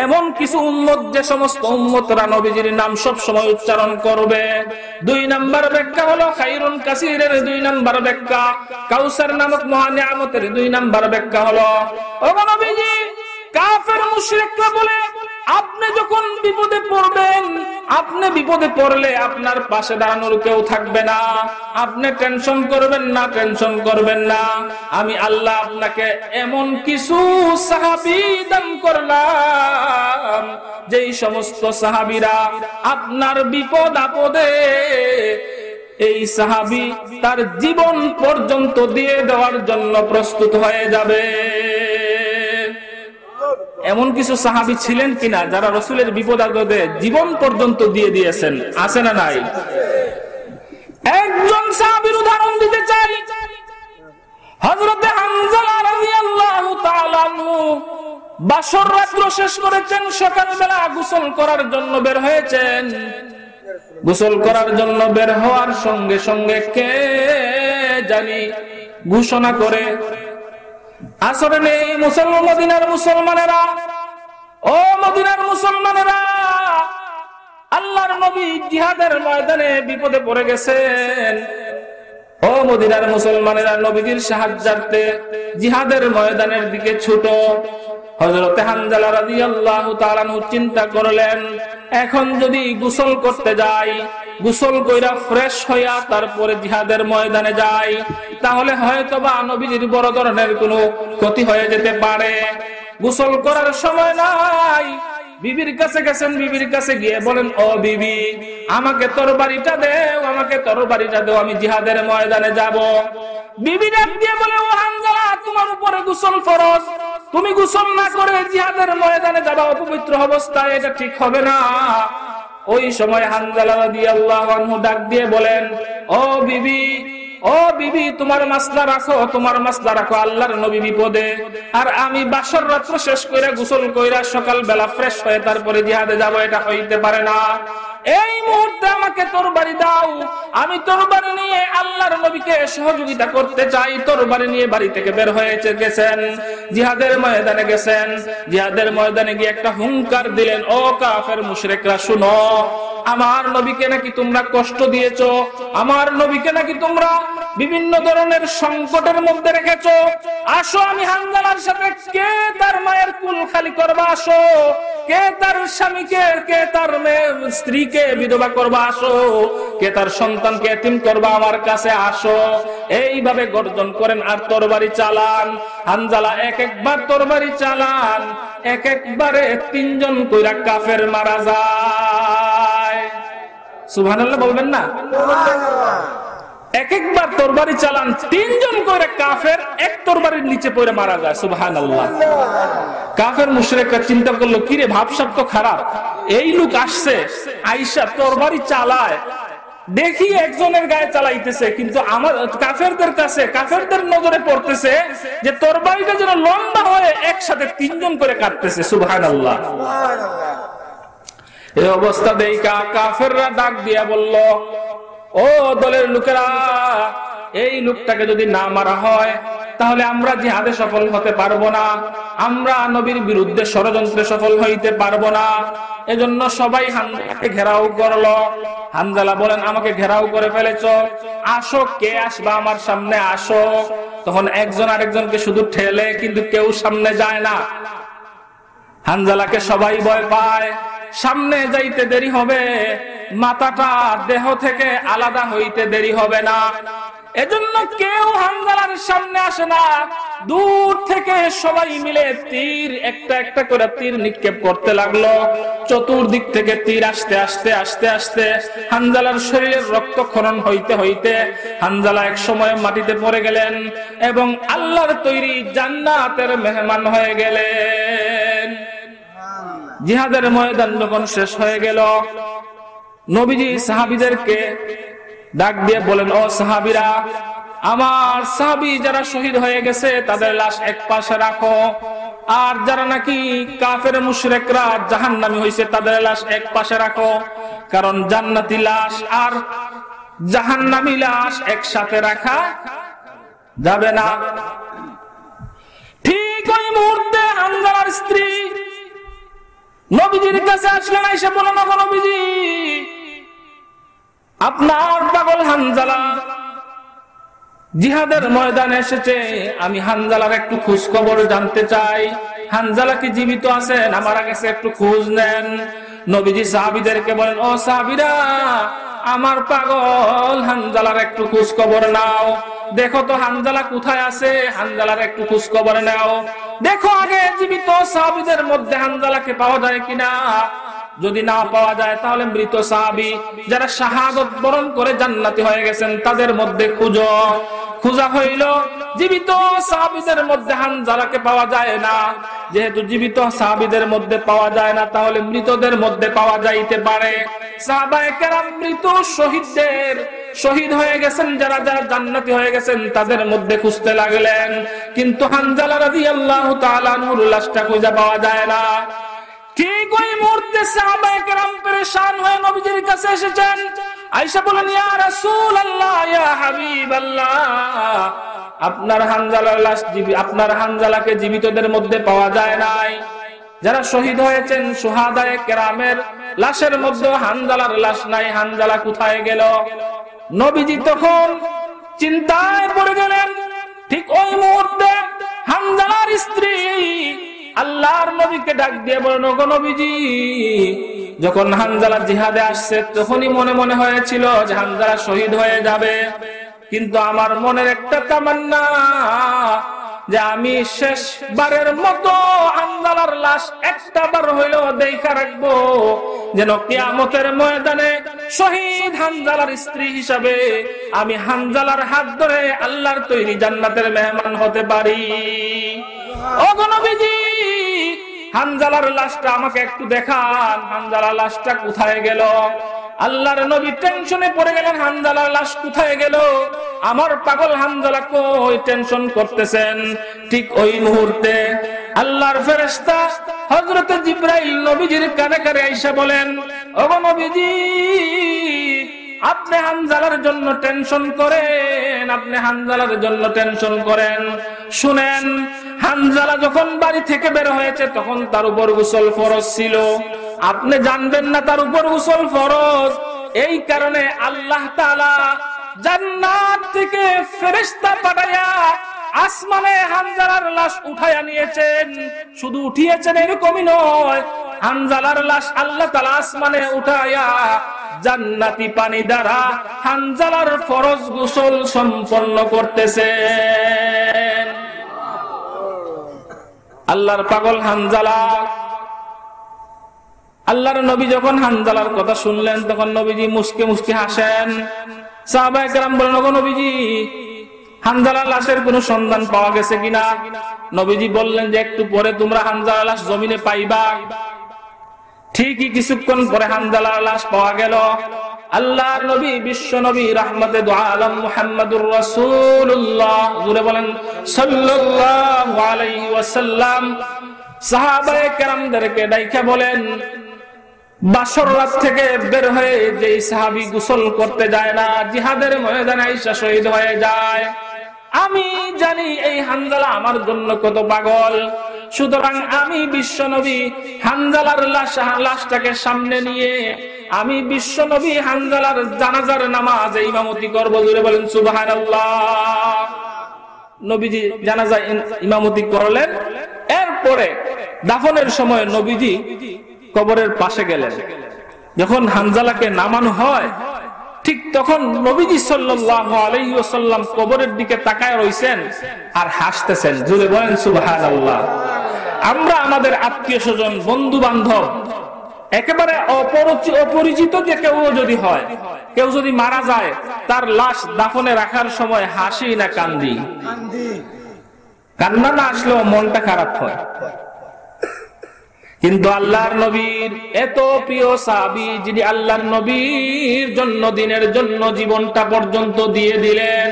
এমন কিছু উম্মত যে সমস্ত উম্মতরা নবীজির নাম সব সময় উচ্চারণ করবে। 2 নাম্বার ব্যাখ্যা হলো খায়রুন কাসীরের 2 নাম্বার ব্যাখ্যা, কাউসার নামক মহা নিয়ামতের 2 নাম্বার ব্যাখ্যা হলো, ও নবীজি কাফের মুশরিকরা বলে আপনি যখন বিপদে পড়বেন, আপনি বিপদে পড়লে আপনার পাশে দাঁড়ানোর কেউ থাকবে না, আপনি টেনশন করবেন না, টেনশন করবেন না, আমি আল্লাহ আপনাকে এমন কিছু সাহাবী দান করলাম যেই সমস্ত সাহাবীরা আপনার বিপদ আপদে এই সাহাবী তার জীবন পর্যন্ত দিয়ে দেওয়ার জন্য প্রস্তুত হয়ে যাবে। এমন কিছু সাহাবী ছিলেন কিনা যারা রাসূলের বিপদ আপদে জীবন পর্যন্ত দিয়ে দিয়েছেন? আছে না নাই? একজন সাহাবীর উদাহরণ দিতে চাই, হযরত হামজা রাদিয়াল্লাহু তাআলা আনহু বাসর রাত্র শেষ করেছেন, সকালবেলা গোসল করার জন্য বের হয়েছেন। গোসল করার জন্য বের হওয়ার সঙ্গে সঙ্গে কে জানি ঘোষণা করে, আসরে নেই মদিনার মুসলমানেরা, ও মদিনার মুসলমানেরা, আল্লাহর নবী জিহাদের ময়দানে বিপদে পড়ে গেছেন। ও মদিনার মুসলমানেরা, নবীর সাহায্যার্থে জিহাদের ময়দানের দিকে ছুটো। হযরত হানজালা রাদিয়াল্লাহু তাআলা চিন্তা করলেন, এখন যদি গোসল করতে যাই, গোসল কইরা ফ্রেশ হইয়া তারপরে জিহাদের ময়দানে যাই, তাহলে হয়তোবা নবীজির বড় ধরনের কোনো ক্ষতি হয়ে যেতে পারে। গোসল করার সময় নাই, বিবির কাছে গেছেন, বিবির কাছে গিয়ে বলেন, ও বিবি আমাকে তরবারিটা দেও, আমাকে তরবারিটা দেও, আমি জিহাদের ময়দানে যাব। বিবি ডাক দিয়ে বলে, ও হানজালা তোমার উপরে গোসল ফরজ, তুমি গোসল না করে জিহাদের ময়দানে যাবা অপবিত্র অবস্থায়, এটা ঠিক হবে না। ওই সময় হানজালা রাদিয়াল্লাহু আনহু ডাক দিয়ে বলেন, ও বিবি, ও বিবি তোমার মাসলা রাখো, তোমার মাসলা রাখো, আল্লাহর নবী বিপদে, আর আমি বাসর রাত্র শেষ কইরা গোসল কইরা সকাল বেলা ফ্রেশ হয়ে তারপরে জিহাদে যাব, এটা হইতে পারে না। এই মুহূর্তে আমাকে তরবারি দাও, আমি তরবারি নিয়ে আল্লাহর নবীকে সহযোগিতা করতে চাই। তরবারি নিয়ে বাড়ি থেকে বের হয়ে গেছেন, জিহাদের ময়দানে গেছেন। জিহাদের ময়দানে গিয়ে একটা হুঙ্কার দিলেন, ও কাফের মুশরিকরা শুনো, আমার নবীকে নাকি তোমরা কষ্ট দিয়েছো, আমার নবীকে নাকি তোমরা বিভিন্ন ধরনের সংকটের মধ্যে রেখেছো, আসো আমি হানজালার সাথে, কে তার মায়ের কুল খালি করবা আসো, কে তার স্বামীকে, কে তার স্ত্রীকে বিধবা করবা আসো, কে তার সন্তানকে এতিম করবা আমার কাছে আসো। এইভাবে গর্জন করেন আর তরবারি চালান। হানজালা এক একবার তরবারি চালান, এক একবারে 3 জন কইরা কাফের মারা যায়। সুবহানাল্লাহ বলবেন না? এক একবার তরবারি চালান, 3 জন করে কাফের এক তরবারির নিচে পড়ে মারা যায়। সুবহানাল্লাহ। কাফের মুশরিকরা চিন্তা করলো, কি রে ভাবসাব তো খারাপ, এই লোক আসছে আইসা তরবারি চালায়, দেখি একজনের গায়ে চালাইতেছে, কিন্তু আমার কাফেরদের কাছে, কাফেরদের নজরে পড়তেছে যে তরবারিটা যেন লম্বা হয়ে একসাথে 3 জন করে কাটতেছে। সুবহানাল্লাহ। এই অবস্থা দেখা কাফেররা ডাক দিয়া বলল, ও দলের লোকেরা, এই লোকটাকে যদি না মারা হয় তাহলে আমরা জিহাদে সফল হতে পারবো না, আমরা নবীর বিরুদ্ধে ষড়যন্ত্রে সফল হইতে পারবো না। এজন্য সবাই হানজালাকে ঘেরাও করলো। হানজালা বলেন, আমাকে ঘেরাও করে ফেলেছো, আসো, কে আসবা আমার সামনে আসো। তখন একজন আরেকজনকে শুধু ঠেলে, কিন্তু কেউ সামনে যায় না। হানজালাকে সবাই ভয় পায়, সামনে যাইতে দেরি হবে, মাথাটা দেহ থেকে আলাদা হইতে দেরি হবে না। এজন্য কেউ হানজালার সামনে আসে না, দূর থেকে সবাই মিলে তীর একটা একটা করে তীর নিক্ষেপ করতে লাগলো। চতুর্দিক থেকে তীর আসতে আসতে আসতে আসতে হানজালার শরীরের রক্তক্ষরণ হইতে হইতে হানজালা এক সময় মাটিতে পড়ে গেলেন এবং আল্লাহর তৈরি জান্নাতের মেহমান হয়ে গেলেন। জিহাদের ময়দান যখন শেষ হয়ে গেল, নবীজি সাহাবীদেরকে ডাক দিয়ে বলেন, ও সাহাবীরা, আমার সাহাবী যারা শহীদ হয়ে গেছে তাদের লাশ এক পাশে রাখো, আর যারা নাকি কাফের মুশরিকরা জাহান্নামী হইছে তাদের লাশ এক পাশে রাখো, কারণ জান্নাতি লাশ আর জাহান্নামী লাশ একসাথে রাখা যাবে না। ঠিক ওই মুহূর্তে হানজালার স্ত্রী নবীজির কাছে আসলেন, এসে বললেন, নবীজি আপনার পাগল হানজালা জিহাদের ময়দানে এসেছে, আমি হানজালার একটু খোঁজ খবর জানতে চাই। হানজালা কি জীবিত আছেন? আমার কাছে একটু খোঁজ নেন। নবীজি সাহাবীদেরকে বলেন, ও সাহাবীরা, আমার পাগল হানজালার একটু খোঁজ খবর নাও, দেখো তো হানজালা কোথায় আছে, হানজালার একটু খোঁজ খবর নাও, দেখো আগে জীবিত সাহাবীদের মধ্যে হানজালাকে পাওয়া যায় কিনা। যদি না পাওয়া যায় তাহলে মৃত সাহাবী যারা শাহাদাত বরণ করে জান্নাতি হয়ে গেছেন তাদের মধ্যে খুঁজো। খোঁজা হইল, জীবিত সাহাবীদের মধ্যে হানজালাকে পাওয়া যায় না। যেহেতু জীবিত সাহাবীদের মধ্যে পাওয়া যায় না, তাহলে মৃতদের মধ্যে পাওয়া যাইতে পারে। সাহাবায়ে কেরাম মৃত শহীদদের, শহীদ হয়ে গেছেন যারা যারা জান্নাতি হয়ে গেছেন তাদের মধ্যে খুঁজতে লাগলেন, কিন্তু হানজালা রাদিয়াল্লাহু তাআলা আনহুর লাশটা খুঁজে পাওয়া যায় না। ঠিক ওই মুহূর্তে সাহাবায়ে কেরাম পেরেশান হয়ে নবীজির কাছে এসেছেন। আয়েশা বলেন, ইয়া রাসূলুল্লাহ, ইয়া হাবিবাল্লাহ, আপনার হানজালার লাশ আপনার হানজালাকে জীবিতদের মধ্যে পাওয়া যায় নাই। যারা শহীদ হয়েছেন শুহাদায়ে কেরামের লাশের মধ্যে হানজালার লাশ নাই, হানজালা কোথায় গেল? নবীজি তখন চিন্তায় পড়ে গেলেন। ঠিক ওই মুহূর্তে হানজালার স্ত্রী আল্লাহর নবীকে ডাক দিয়ে বলেন, ওগো নবীজি, যখন হানজালা জিহাদে আসছে তখনই মনে মনে হয়েছিল যে হানজালা শহীদ হয়ে যাবে, কিন্তু আমার মনের একটা তামান্না যে আমি শেষবারের মতো হানজালার লাশ একটা বার হইলেও দেখা রাখবো, যেন কিয়ামতের ময়দানে শহীদ হানজালার স্ত্রী হিসাবে আমি হানজালার হাত ধরে আল্লাহর তৈরি জান্নাতের মেহমান হতে পারি। ওগো নবীজি, হানজালার লাশটা আমাকে একটু দেখান, হানজালার লাশটা কোথায় গেল? আল্লাহর নবী টেনশনে পড়ে গেলেন, হানজালার লাশ কোথায় গেল, আমার পাগল হানজালা কই, টেনশন করতেছেন। ঠিক ওই মুহূর্তে আল্লাহর ফেরেশতা হযরত জিবরাইল নবীজির কানে কানে আয়েশা বলেন, ওগো নবীজি, আপনি হানজালার জন্য টেনশন করেন, আপনি হানজালার জন্য টেনশন করেন। শুনেন, হানজালা যখন বাড়ি থেকে বের হয়েছে তখন তার উপর গোসল ফরজ ছিল। আপনি জানবেন না তার উপর গোসল ফরজ, এই কারণে আল্লাহ তাআলা জান্নাত থেকে ফেরেশতা পাঠায়া আসমানে হানজালার লাশ উঠায়া নিয়েছেন। শুধু উঠিয়েছেন এরকমই নয়, হানজালার লাশ আল্লাহ তাআলা আসমানে উঠায়া জান্নাতি পানি দ্বারা হানজালার ফরজ গোসল সম্পন্ন করতেছেন। আল্লাহর পাগল হানজালা। আল্লাহর নবী যখন হানজালার কথা শুনলেন তখন নবীজি মুস্কে মুস্কে হাসেন। সাহাবায়ে কেরাম বলেন, ওগো নবীজি, হানজালার লাশের কোনো সন্ধান পাওয়া গেছে কিনা? নবীজি বললেন যে একটু পরে তোমরা হানজালার লাশ জমিনে পাইবা। ঠিকই কিছুক্ষণ পরে হানজালার লাশ পাওয়া গেল। আল্লাহর নবী, বিশ্ব নবী, রাহমাতে দু আলম মুহাম্মাদুর রাসূলুল্লাহ, জোরে বলেন সাল্লাল্লাহু আলাইহি ওয়াসাল্লাম, সাহাবায়ে কেরামদেরকে ডাইকা বলেন, বাসর রাত থেকে বের হয়ে যে সাহাবী গোসল করতে যায় না, জিহাদের ময়দানে আয়েশা শহীদ হয়ে যায়, আমি জানি এই হানজালা আমার জন্য কত পাগল। সুতরাং আমি বিশ্ব নবী হানজালার লাশটাকে সামনে নিয়ে আমি বিশ্ব নবী হানজালার জানাজার নামাজে ইমামতি করব। জোরে বলেন সুবহানাল্লাহ। নবীজি জানাজা ইমামতি করলেন। এরপরে দাফনের সময় নবীজি কবরের পাশে গেলেন। যখন হানজালাকে নামানো হয় ঠিক তখন নবীজি সাল্লাল্লাহু আলাইহি ওয়াসাল্লাম কবরের দিকে তাকায় রইছেন আর হাসতেছেন। জোরে বলেন সুবহানাল্লাহ। আমরা আমাদের আত্মীয়-স্বজন, বন্ধু-বান্ধব, একেবারে অপরিচিত যে কেউ যদি হয়, কেউ যদি মারা যায়, তার লাশ দাফনে রাখার সময় হাসি না কান্দি? কান্না না আসলেও মনটা খারাপ হয়। কিন্তু আল্লাহর নবীর এত প্রিয় সাহাবী, যিনি আল্লাহর নবীর জন্য দিনের জন্য জীবনটা পর্যন্ত দিয়ে দিলেন,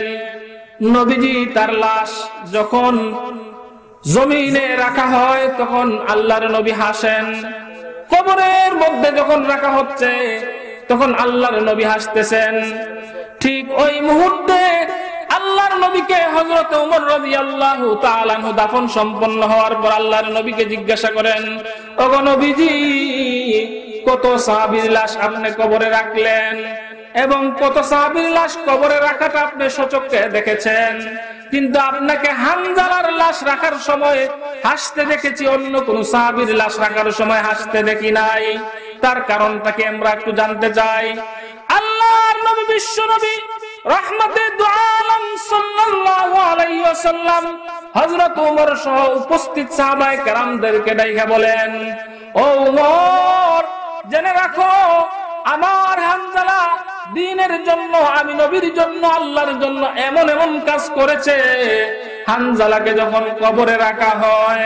নবীজি তার লাশ যখন জমিনে রাখা হয় তখন আল্লাহর নবী হাসেন, কবরের মধ্যে যখন রাখা হচ্ছে তখন আল্লাহর নবী হাসতেছেন। ঠিক ওই মুহূর্তে আল্লাহর নবীকে হযরত ওমর রাদিয়াল্লাহু তাআলা আনহু দাফন সম্পন্ন হওয়ার পর আল্লাহর নবীকে জিজ্ঞাসা করেন, ওগো নবীজি, কত সাহাবীর লাশ আপনি কবরে রাখলেন এবং কত সাহাবীর লাশ কবরে রাখাটা আপনি সচক্ষে দেখেছেন, কিন্তু আপনাকে হানজালার লাশ রাখার সময় হাসতে দেখেছি, অন্য কোন সাহাবীর লাশ রাখার সময় হাসতে দেখি নাই। তার কারণটা কি আমরা একটু জানতে চাই। আল্লাহর নবী বিশ্ব নবী রাহমাতে দু আলম সাল্লাল্লাহু আলাইহি ওয়াসাল্লাম হযরত ওমর সহ উপস্থিত সাহাবায়ে কেরামদেরকে ডাইকা বলেন, ও ওমর, জেনে রাখো আমার হানজালা দ্বীনের জন্য, আমি নবীর জন্য, আল্লাহর জন্য এমন এমন কাজ করেছে, হানজালাকে যখন কবরে রাখা হয়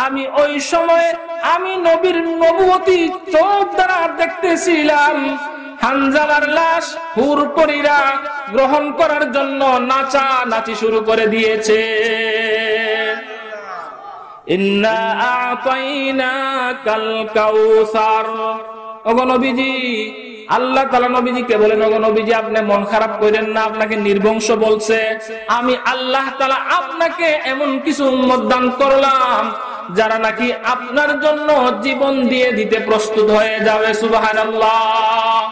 আমি ওই সময় আমি নবীর নবুয়তি চোখ দ্বারা দেখতেছিলাম হানজালার লাশ হুরপরীরা গ্রহণ করার জন্য নাচা নাচি শুরু করে দিয়েছে। ইন্না আ'তাইনাকাল কাউসার। ওগো নবীজি, আল্লাহ তাআলা নবীজিকে বলেন, ওগো নবীজি, আপনি মন খারাপ করেন না, আপনাকে নির্বংশ বলছে। আমি আল্লাহ তাআলা আপনাকে এমন কিছু উম্মত দান করলাম যারা নাকি আপনার জন্য জীবন দিয়ে দিতে প্রস্তুত হয়ে যাবে। সুবহানাল্লাহ।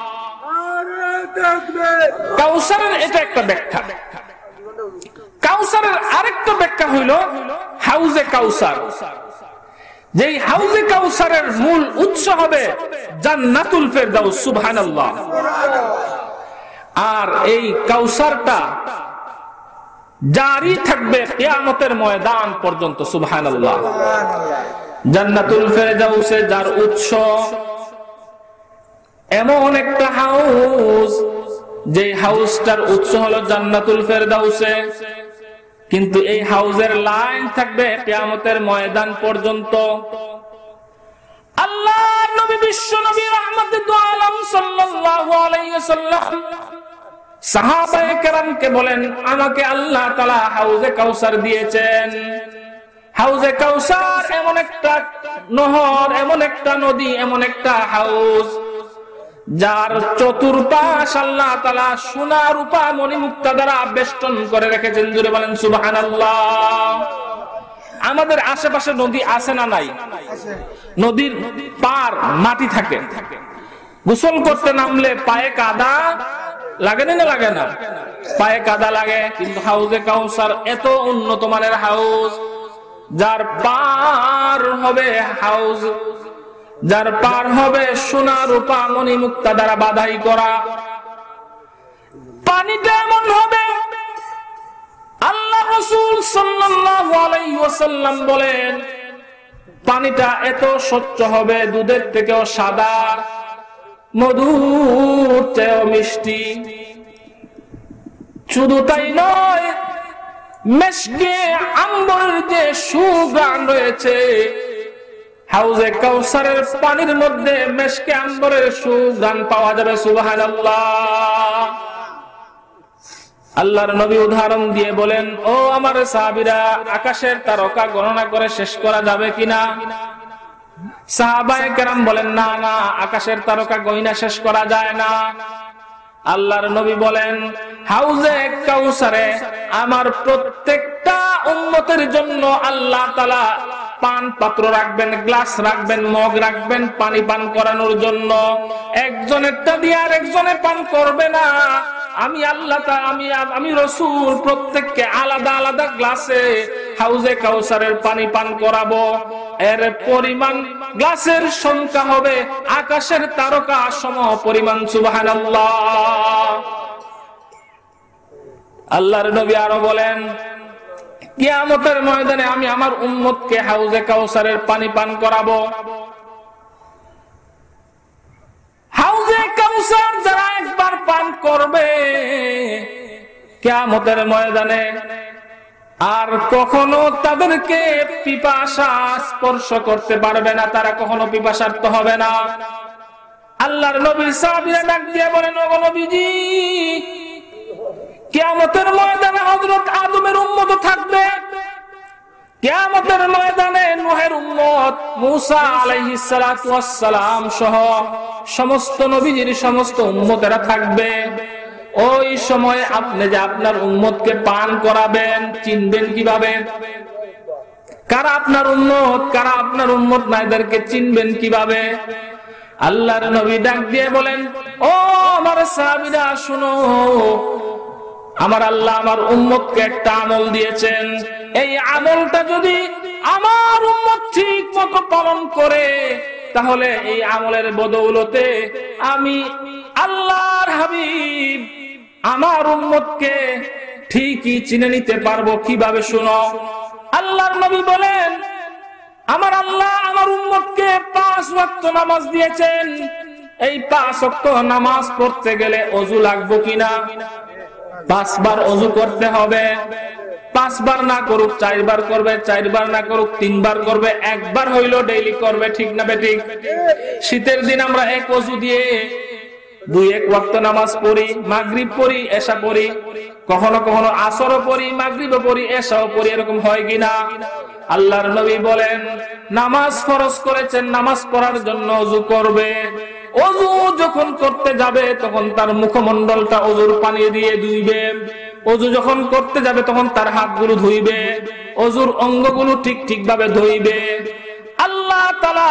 কাউসারের এটা একটা ব্যাখ্যা। কাউসারের আরেকটা ব্যাখ্যা হইল হাউজে কাউসার। যেই হাউজে কাউসারের মূল উৎস হবে জান্নাতুল ফেরদাউস। সুবহানাল্লাহ। আর এই কাউসারটা জারি থাকবে কিয়ামতের ময়দান পর্যন্ত। সুবহানাল্লাহ। জান্নাতুল ফেরদাউসে যার উৎস এমন একটা হাউস, যে হাউসটার উৎস হলো জান্নাতুল ফেরদাউসে, কিন্তু এই হাউজের লাইন থাকবে কিয়ামতের ময়দান পর্যন্ত। আল্লাহর নবী বিশ্ব নবী রাহমাতুল লিল আলাম সাল্লাল্লাহু আলাইহি ওয়াসাল্লাম সাহাবায়ে কেরামকে বলেন, আমাকে আল্লাহ তাআলা হাউজে কাউসার দিয়েছেন। হাউজে কাউসার এমন একটা নহর, এমন একটা নদী, এমন একটা হাউস যার চতুর্পাশ আল্লাহ তাআলা সোনা রূপা মণিমুক্তা দ্বারা বেষ্টন করে রেখেছেন। জুড়ে বলেন সুবহানাল্লাহ। আমাদের আশেপাশে নদী আছে না নাই? নদীর পার মাটি থাকে, গোসল করতে নামলে পায়ে কাদা লাগে না? লাগে না? পায়ে কাদা লাগে। কিন্তু হাউজে কাউসার এত উন্নত মানের হাউস, যার পার হবে হাউস, যার পার হবে সোনা রূপা মণিমুক্তা দ্বারা বাধাই করা। পানিটা এমন হবে, আল্লাহ রাসূল সাল্লাল্লাহু আলাইহি ওয়াসাল্লাম বলেন, পানিটা এত স্বচ্ছ হবে, দুধের থেকেও সাদা, মধুর চেয়েও মিষ্টি। শুধু তাই নয়, মেশকে আম্বরের যে সুঘ্রাণ রয়েছে, হাউজে কাউসারের পানির মধ্যে মেশকে আম্বরের সুঘ্রাণ পাওয়া যাবে। সুবহানাল্লাহ। আল্লাহর নবী উদাহরণ দিয়ে বলেন, ও আমার সাহাবীরা, আকাশের তারকা গণনা করে শেষ করা যাবে কিনা? সাহাবায়ে কেরাম বলেন, না না, আকাশের তারকা গণনা শেষ করা যায় না। আল্লাহর নবী বলেন, হাউজে কাউসারে আমার প্রত্যেকটা উম্মতের জন্য আল্লাহ তাআলা পান পাত্র রাখবেন, গ্লাস রাখবেন, মগ রাখবেন পানি পান করানোর জন্য। একজনেরটা দিয়ে আর একজনে পান করবে না। আমি আল্লাহ আমি রাসূল প্রত্যেককে আলাদা আলাদা গ্লাসে হাউজে কাউসারের পানি পান করাবো। এর পরিমাণ, গ্লাসের সংখ্যা হবে আকাশের তারকা সম পরিমাণ। সুবহানাল্লাহ। আল্লাহর নবী আরো বলেন, কিয়ামতের ময়দানে আমি আমার উম্মতকে হাউজে কাউসারের পানি পান করাবো। হাউজে কাউসার যারা একবার পান করবে, কিয়ামতের ময়দানে আর কখনো তাদেরকে পিপাসা স্পর্শ করতে পারবে না, তারা কখনো পিপাসার্ত হবে না। আল্লাহর নবী সাহাবীরা ডাক দিয়ে বলেন, ওগো নবীজি, কিয়ামতের ময়দানে হযরত আদমের উম্মত থাকবে, কিয়ামতের ময়দানে নূহের উম্মত মুসা আলাইহিস সালাতু ওয়াস সালাম সহ সমস্ত নবীজির সমস্ত উম্মতেরা থাকবে। ওই সময় আপনি যে আপনার উম্মতকে পান করাবেন চিনবেন কিভাবে? কারা আপনার উম্মত কারা আপনার উম্মত না, এদেরকে চিনবেন কিভাবে? আল্লাহর নবী ডাক দিয়ে বলেন, ও আমার সাহাবীরা শুনো, আমার আল্লাহ আমার উম্মতকে একটা আমল দিয়েছেন। এই আমলটা যদি আমার উম্মত ঠিক মতো পালন করে, তাহলে এই আমলের বদৌলতে আমি আল্লাহর হাবিব আমার উম্মতকে ঠিকই চিনে নিতে পারবো। কিভাবে? শুনো। আল্লাহর নবী বলেন, আমার আল্লাহ আমার উম্মতকে 5 ওয়াক্ত নামাজ দিয়েছেন। এই 5 ওয়াক্ত নামাজ পড়তে গেলে ওযু লাগবে কিনা? 5 বার ওযু করতে হবে। 5 বার না করুক 4 বার করবে, 4 বার না করুক 3 বার করবে, 1 বার হইলো ডেইলি করবে। ঠিক না বেঠিক? শীতের দিন আমরা এক ওযু দিয়ে 2-1 ওয়াক্ত নামাজ পড়ি, মাগরিব পড়ি, এশা পড়ি, কখনো কখনো আসরও পড়ি, মাগরিবও পড়ি, এশাও পড়ি। এরকম হয় কিনা? আল্লাহর নবী বলেন, নামাজ ফরজ করেছেন, নামাজ পড়ার জন্য ওযু করবে। ওযু যখন করতে যাবে তখন তার মুখমণ্ডলটা ওযুর পানি দিয়ে ধুইবে। ওযু যখন করতে যাবে তখন তার হাতগুলো ধুইবে, ওযুর অঙ্গগুলো ঠিক ভাবে ধুইবে। আল্লাহ তাআলা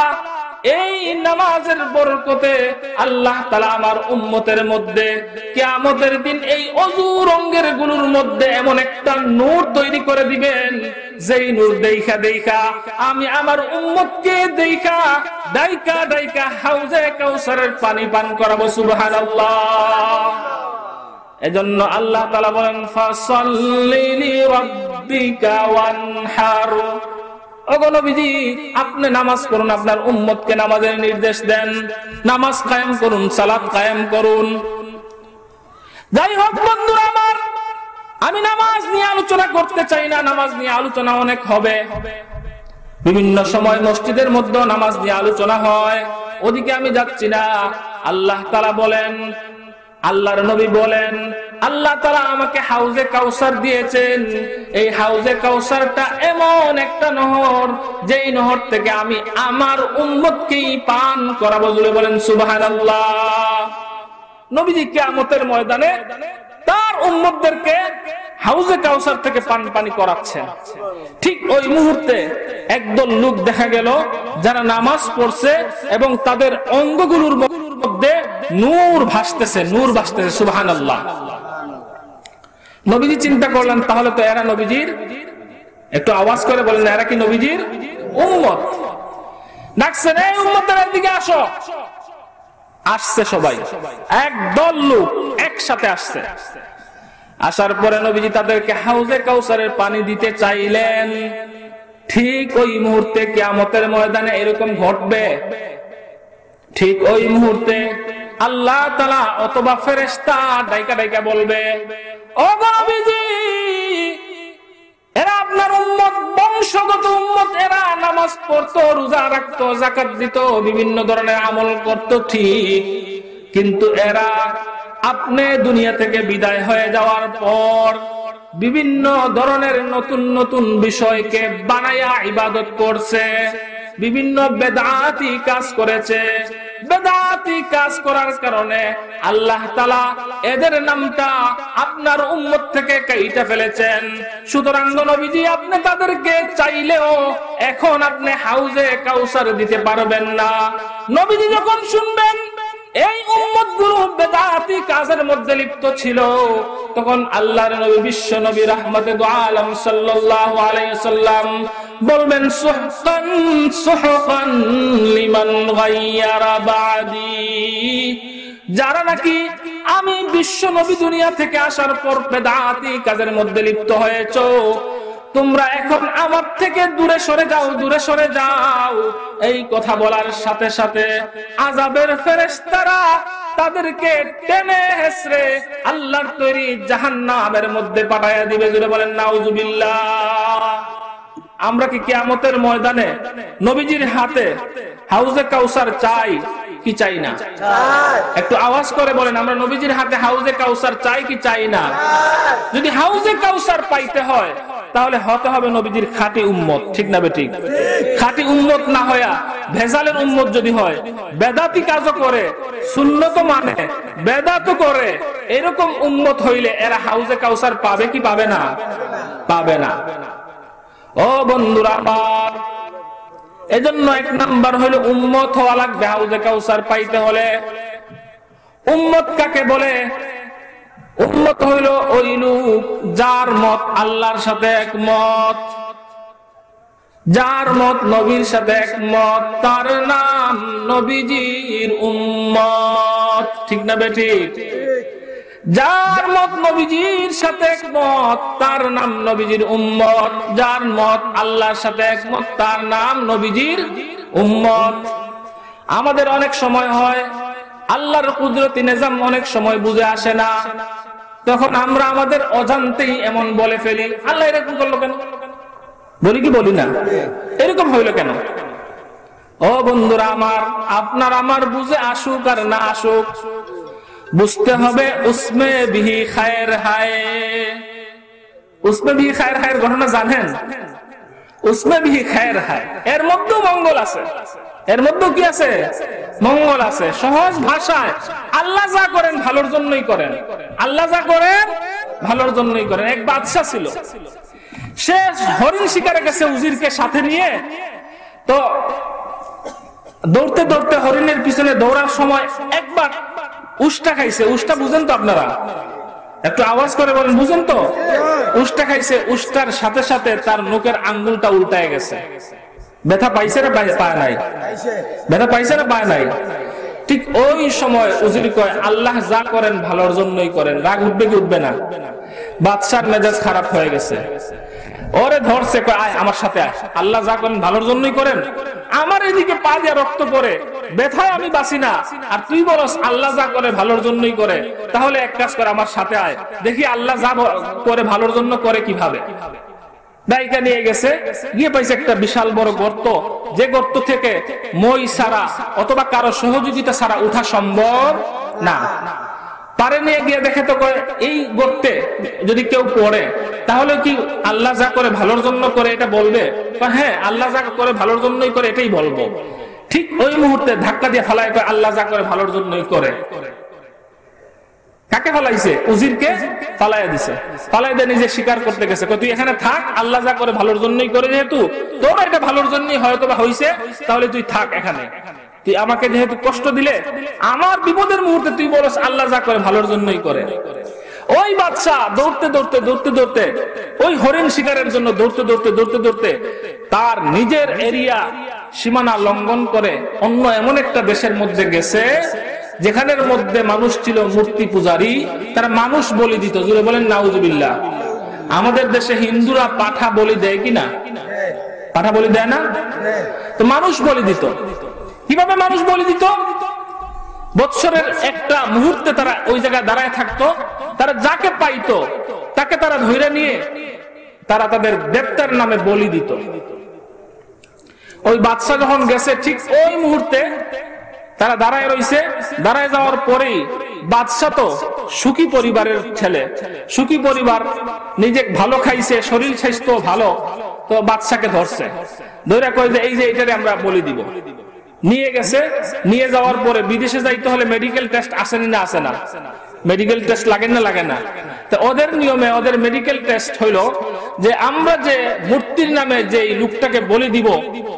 এই নামাজের বরকতে আল্লাহ তাআলা আমার উম্মতের মধ্যে কিয়ামতের দিন এই ওযুর অঙ্গের গুলোর মধ্যে এমন একটা নূর তৈরি করে দিবেন, যেই নূর দেইখা আমি আমার উম্মতকে ডাইকা হাউজে কাউসারের পানি পান করাবো। সুবহানাল্লাহ। এজন্য আল্লাহ তাআলা বলেন, ফাসাল্লি লিরাব্বিকা ওয়ানহার। ওগো নবীজি, আপনি নামাজ করুন, আপনার উম্মতকে নামাজের নির্দেশ দেন, নামাজ কায়েম করুন, সালাত কায়েম করুন। যাই হোক বন্ধুরা আমার, আমি নামাজ নিয়ে আলোচনা করতে চাই না। নামাজ নিয়ে আলোচনা অনেক হবে, বিভিন্ন সময় মসজিদের মধ্যে নামাজ নিয়ে আলোচনা হয়, ওদিকে আমি যাচ্ছি না। আল্লাহ তাআলা বলেন, আল্লাহর নবী বলেন, আল্লাহ তাআলা আমাকে হাউজে কাউসার দিয়েছেন। এই হাউজে কাউসারটা এমন একটা নহর, যেই নহর থেকে আমি আমার উম্মতকেই পান করাবো। বলেন সুবহানাল্লাহ। নবীজি কিয়ামতের ময়দানে তার উম্মতদেরকে হাউজে কাউসার থেকে পানি করাচ্ছেন। ঠিক ওই মুহূর্তে একদল লোক দেখা গেল যারা নামাজ পড়ছে এবং তাদের অঙ্গগুলোর মধ্যে নূর ভাসতেছে। সুবহানাল্লাহ। নবীজি চিন্তা করলেন, তাহলে তো এরা নবীজির, একটু আওয়াজ করে বলেন, এরা কি নবীজির উম্মত? ডাকছেন, এই উম্মতের দিকে আসো। আসছে সবাই, একদল লোক একসাথে আসছে। আসার পরে নবীজি তাদেরকে হাউজে কাউসারের পানি দিতে চাইলেন। ঠিক ওই মুহূর্তে কিয়ামতের ময়দানে এরকম ঘটবে। ঠিক ওই মুহূর্তে আল্লাহ তাআলা অথবা ফেরেশতা ডাইকা বলবে, ও নবীজি, এরা আপনার উম্মত, বংশগত উম্মত। এরা নামাজ পড়তো, রোজা রাখতো, যাকাত দিত, বিভিন্ন ধরনের আমল করত, ঠিক, কিন্তু এরা আপনি দুনিয়া থেকে বিদায় হয়ে যাওয়ার পর বিভিন্ন ধরনের নতুন বিষয়কে বানায়া ইবাদত করছে, বিভিন্ন বেদাতি কাজ করেছে। বেদাতি কাজ করার কারণে আল্লাহ তাআলা এদের নামটা আপনার উম্মত থেকে কাইটা ফেলেছেন। সুতরাং নবীজি, আপনি তাদেরকে চাইলেও এখন আপনি হাউজে কাউসার দিতে পারবেন না। নবীজি যখন শুনবেন এই উম্মতগুলো বেদাতি কাজের মধ্যে লিপ্ত ছিল, তখন আল্লাহর নবী, বিশ্ব নবী রাহমাতে দু আলম সাল্লাল্লাহু আলাইহি ওয়াসাল্লাম বলবেন, সুহকান লিমান গায়্যারা বাদি। যারা নাকি আমি বিশ্ব নবী দুনিয়া থেকে আসার পর বেদাতি কাজের মধ্যে লিপ্ত হয়েছো, তোমরা এখন আমার থেকে দূরে সরে যাও। এই কথা বলার সাথে সাথে আযাবের ফেরেশতারা তাদেরকে টেনে হেসড়ে আল্লাহর তৈরি জাহান্নামের মধ্যে পাঠায়া দিবে। জোরে বলেন নাউজুবিল্লাহ। আমরা কি কিয়ামতের ময়দানে নবীজির হাতে হাউজে কাউসার চাই কি চাই না? একটু আওয়াজ করে বলেন, আমরা নবীজির হাতে হাউজে কাউসার চাই কি চাই না? যদি হাউজে কাউসার পাইতে হয় তাহলে হতে হবে নবীজির খাঁটি উম্মত, ঠিক না বেঠিক? খাঁটি উম্মত না হইয়া ভেজালের উম্মত যদি হয়, বেদাতি কাজও করে, সুন্নত মানে, বেদাতও করে, এরকম উম্মত হইলে এরা হাউজে কাউসার পাবে কি পাবে না? পাবে না। ও বন্ধুরা আমার, এজন্য এক নাম্বার হইল উম্মত হওয়া লাগবে হাউজে কাউসার পাইতে হলে। উম্মত কাকে বলে? উম্মত হইল ওই লোক যার মত আল্লাহর সাথে একমত, যার মত নবীর সাথে একমত, তার নাম নবীজির উম্মত, ঠিক না বেঠিক? যার মত নবীজির সাথে একমত তার নাম নবীজির উম্মত, যার মত আল্লাহর সাথে একমত তার নাম নবীজির উম্মত। আমাদের অনেক সময় হয় আল্লাহর কুদরতি নিজাম অনেক সময় বুঝে আসে না, তখন আমরা আমাদের অজান্তেই এমন বলে ফেলি, আল্লাহ এরকম করলো কেন? বলি কি বলি না? এরকম হইলো কেন? ও বন্ধুরা আমার, আপনার আমার বুঝে আসুক আর না আসুক, বুঝতে হবে উসমে বিহি খায়ের হায়। উসমে বিহি খায়ের হায়ের ঘটনা জানেন? উসমে বিহি খায়ের হায়, এর মধ্যেও মঙ্গল আছে, এর মধ্যেও কি আছে? মঙ্গল আছে। সহজ ভাষায় আল্লাহ যা করেন ভালোর জন্যই করেন, আল্লাহ যা করেন ভালোর জন্যই করেন। এক বাদশা ছিল, সে হরিণ শিকারে গেছে উজিরকে সাথে নিয়ে, তো দৌড়তে দৌড়তে হরিণের পিছনে দৌড়ার সময় একবার উষ্টা খাইছে। উষ্টা বুঝেন তো আপনারা? একটু আওয়াজ করে বলেন, বুঝেন তো? উষ্টা খাইছে, উষ্টার সাথে সাথে তার নখের আঙ্গুলটা উল্টায় গেছে। ব্যথা পাইছে না পায় নাই? ব্যথা পাইছে না পায় নাই? ঠিক ওই সময় উজির কয়, আল্লাহ যা করেন ভালোর জন্যই করেন। রাগ উঠবে কি উঠবে না? বাদশার মেজাজ খারাপ হয়ে গেছে, ওরে ধরছে, কয় আয় আমার সাথে আয়, আল্লাহ যা করেন ভালোর জন্যই করেন, আমার এদিকে পা দিয়ে রক্ত পড়ে, ব্যথায় আমি বাঁচি না, আর তুই বলস আল্লাহ যা করে ভালোর জন্যই করে, তাহলে এক কাজ করে আমার সাথে আয়, দেখি আল্লাহ যা করে ভালোর জন্য করে কিভাবে। দায়িকা নিয়ে গেছে, গিয়ে পাইছে একটা বিশাল বড় গর্ত, যে গর্ত থেকে মই ছাড়া অথবা কারো সহযোগিতা ছাড়া উঠা সম্ভব না। পারে নিয়ে গিয়ে দেখে তো এই গর্তে যদি কেউ পড়ে তাহলে কি আল্লাহ যা করে ভালোর জন্য করে এটা বলবে? হ্যাঁ, আল্লাহ যা করে ভালোর জন্যই করে এটাই বলবো। ঠিক ওই মুহূর্তে ধাক্কা দিয়ে ফালায়, আল্লাহ যা করে ভালোর জন্যই করে। কাকে ফালাইছে? উজিরকে ফালাইয়া দিছে। ফালাই দিয়ে নিজে স্বীকার করতে গেছে, তুই এখানে থাক, আল্লাহ যা করে ভালোর জন্যই করে, যেহেতু তোর এটা ভালোর জন্যই হয়তো বা হইছে, তাহলে তুই থাক এখানে। তুই আমাকে যেহেতু কষ্ট দিলে, আমার বিপদের মুহূর্তে তুই বলস আল্লাহ যা করে ভালোর জন্যই করে। ওই বাদশা দৌড়তে দৌড়তে দৌড়তে দৌড়তে ওই হরিণ শিকারের জন্য দৌড়তে দৌড়তে দৌড়তে দৌড়তে তার নিজের এরিয়া সীমানা লঙ্ঘন করে অন্য এমন একটা দেশের মধ্যে গেছে যেখানের মধ্যে মানুষ ছিল মূর্তি পূজারী, তারা মানুষ বলি দিত। জুড়ে বলেন নাউজুবিল্লাহ। আমাদের দেশে হিন্দুরা পাঠা বলি দেয় কিনা? পাঠা বলি দেয় না? তো মানুষ বলি দিত। কিভাবে মানুষ বলি দিত? বৎসরের একটা মুহূর্তে তারা ওই জায়গায় দাঁড়ায় থাকতো, তারা যাকে পাইতো তাকে তারা ধরে নিয়ে তারা তাদের দেবতার নামে বলি দিত। ওই বাদশা যখন গেছে, ঠিক ওই মুহূর্তে তারা দাঁড়ায় রইছে। দাঁড়ায় যাওয়ার পরেই বাদশা তো সুখী পরিবারের ছেলে, সুখী পরিবার, নিজে ভালো খাইছে, শরীর স্বাস্থ্য ভালো, তো বাদশাকে ধরছে, ধরে কয় যে এই যে এটারে আমরা বলি দিব। নিয়ে গেছে, নিয়ে যাওয়ার পরে বিদেশে যাইতে হলে মেডিকেল টেস্ট আসেনি না? আসে না? মেডিকেল টেস্ট লাগে না? লাগে না? তো ওদের নিয়মে ওদের মেডিকেল টেস্ট হইলো যে আমরা যে মূর্তির নামে যে লোকটাকে বলি দিব,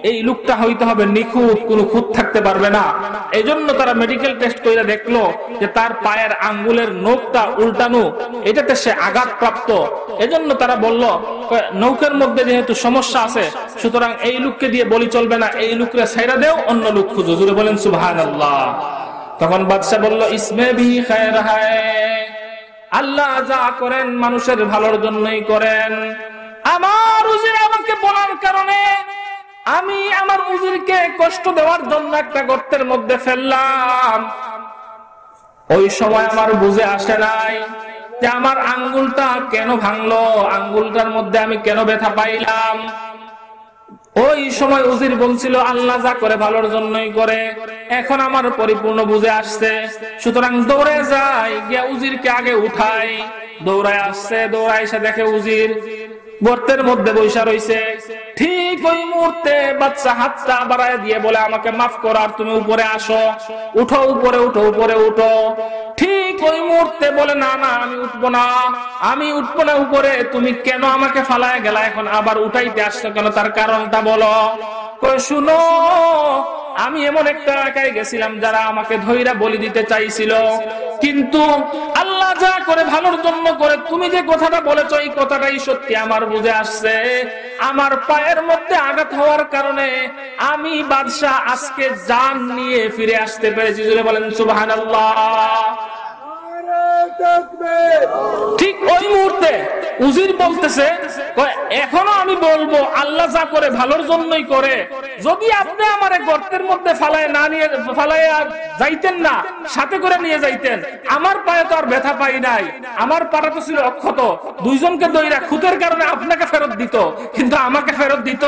এই লোকটা হইতে হবে নিখুঁত, কোনো খুঁত থাকতে পারবে না। এই জন্য তারা মেডিকেল টেস্ট করে দেখলো যে তার পায়ের আঙ্গুলের নখটা উল্টানো, এটাতে সে আঘাত প্রাপ্ত। এজন্য তারা বলল নৌকের মধ্যে যেহেতু সমস্যা আছে, সুতরাং এই লোককে দিয়ে বলি চলবে না, এই লোককে ছাইরা দেও, অন্য লোক খুঁজো। জুড়ে বলেন সুবহানাল্লাহ। তখন বাদশা বলল ইসমে বিহি খায়ের হায়, আল্লাহ যা করেন মানুষের ভালোর জন্যই করেন। আমার উজির আমাকে বলার কারণে আমি আমার উজিরকে কষ্ট দেওয়ার জন্য একটা গর্তের মধ্যে ফেললাম। ওই সময় আমার বুঝে আসে নাই যে আমার আঙ্গুলটা কেন ভাঙলো, আঙ্গুলটার মধ্যে আমি কেন ব্যথা পাইলাম। ওই সময় উজির বলছিল আল্লাহ যা করে ভালোর জন্যই করে। এখন আমার পরিপূর্ণ বুঝে আসছে, সুতরাং দৌড়ে যাই, গিয়া উজিরকে আগে উঠাই। দৌড়ায় আসছে, দৌড়ায় এসে দেখে উজির গর্তের মধ্যে বৈশা রইছে। ঠিক ওই মুহূর্তে বাচ্চা হাতটা বাড়ায় দিয়ে বলে আমাকে মাফ করো, আর তুমি উপরে আসো, উঠো, উপরে উঠো, উপরে উঠো। ঠিক ওই মুহূর্তে বলে না না আমি উঠবো না, আমি উঠবো না উপরে। তুমি কেন আমাকে ফালায় গেলা, এখন আবার উঠাইতে আসছো কেন, তার কারণটা বলো। শুনো, আমি এমন একটা এলাকায় গেছিলাম যারা আমাকে ধৈরা বলি দিতে চাইছিল, কিন্তু আল্লাহ যা করে ভালোর জন্য করে। তুমি যে কথাটা বলেছো এই কথাটাই সত্যি আমার বুঝে আসছে। আমার পায়ের মধ্যে আঘাত হওয়ার কারণে আমি বাদশাহ আজকে জান নিয়ে ফিরে আসতে পেরেছি। বলেন সুবহানাল্লাহ। ঠিক ওই মুহূর্তে উজির বলতেছে, এখনো আমি বলবো আল্লাহ যা করে ভালোর জন্যই করে। যদি আপনি আমার গর্তের মধ্যে ফালাইয়া যাইতেন না, সাথে করে নিয়ে যাইতেন, আমার পায়ে তো আর ব্যথা পাই নাই, আমার পাটা তো ছিল অক্ষত। দুইজনকে দইরা খুঁতের কারণে আপনাকে ফেরত দিত, কিন্তু আমাকে ফেরত দিত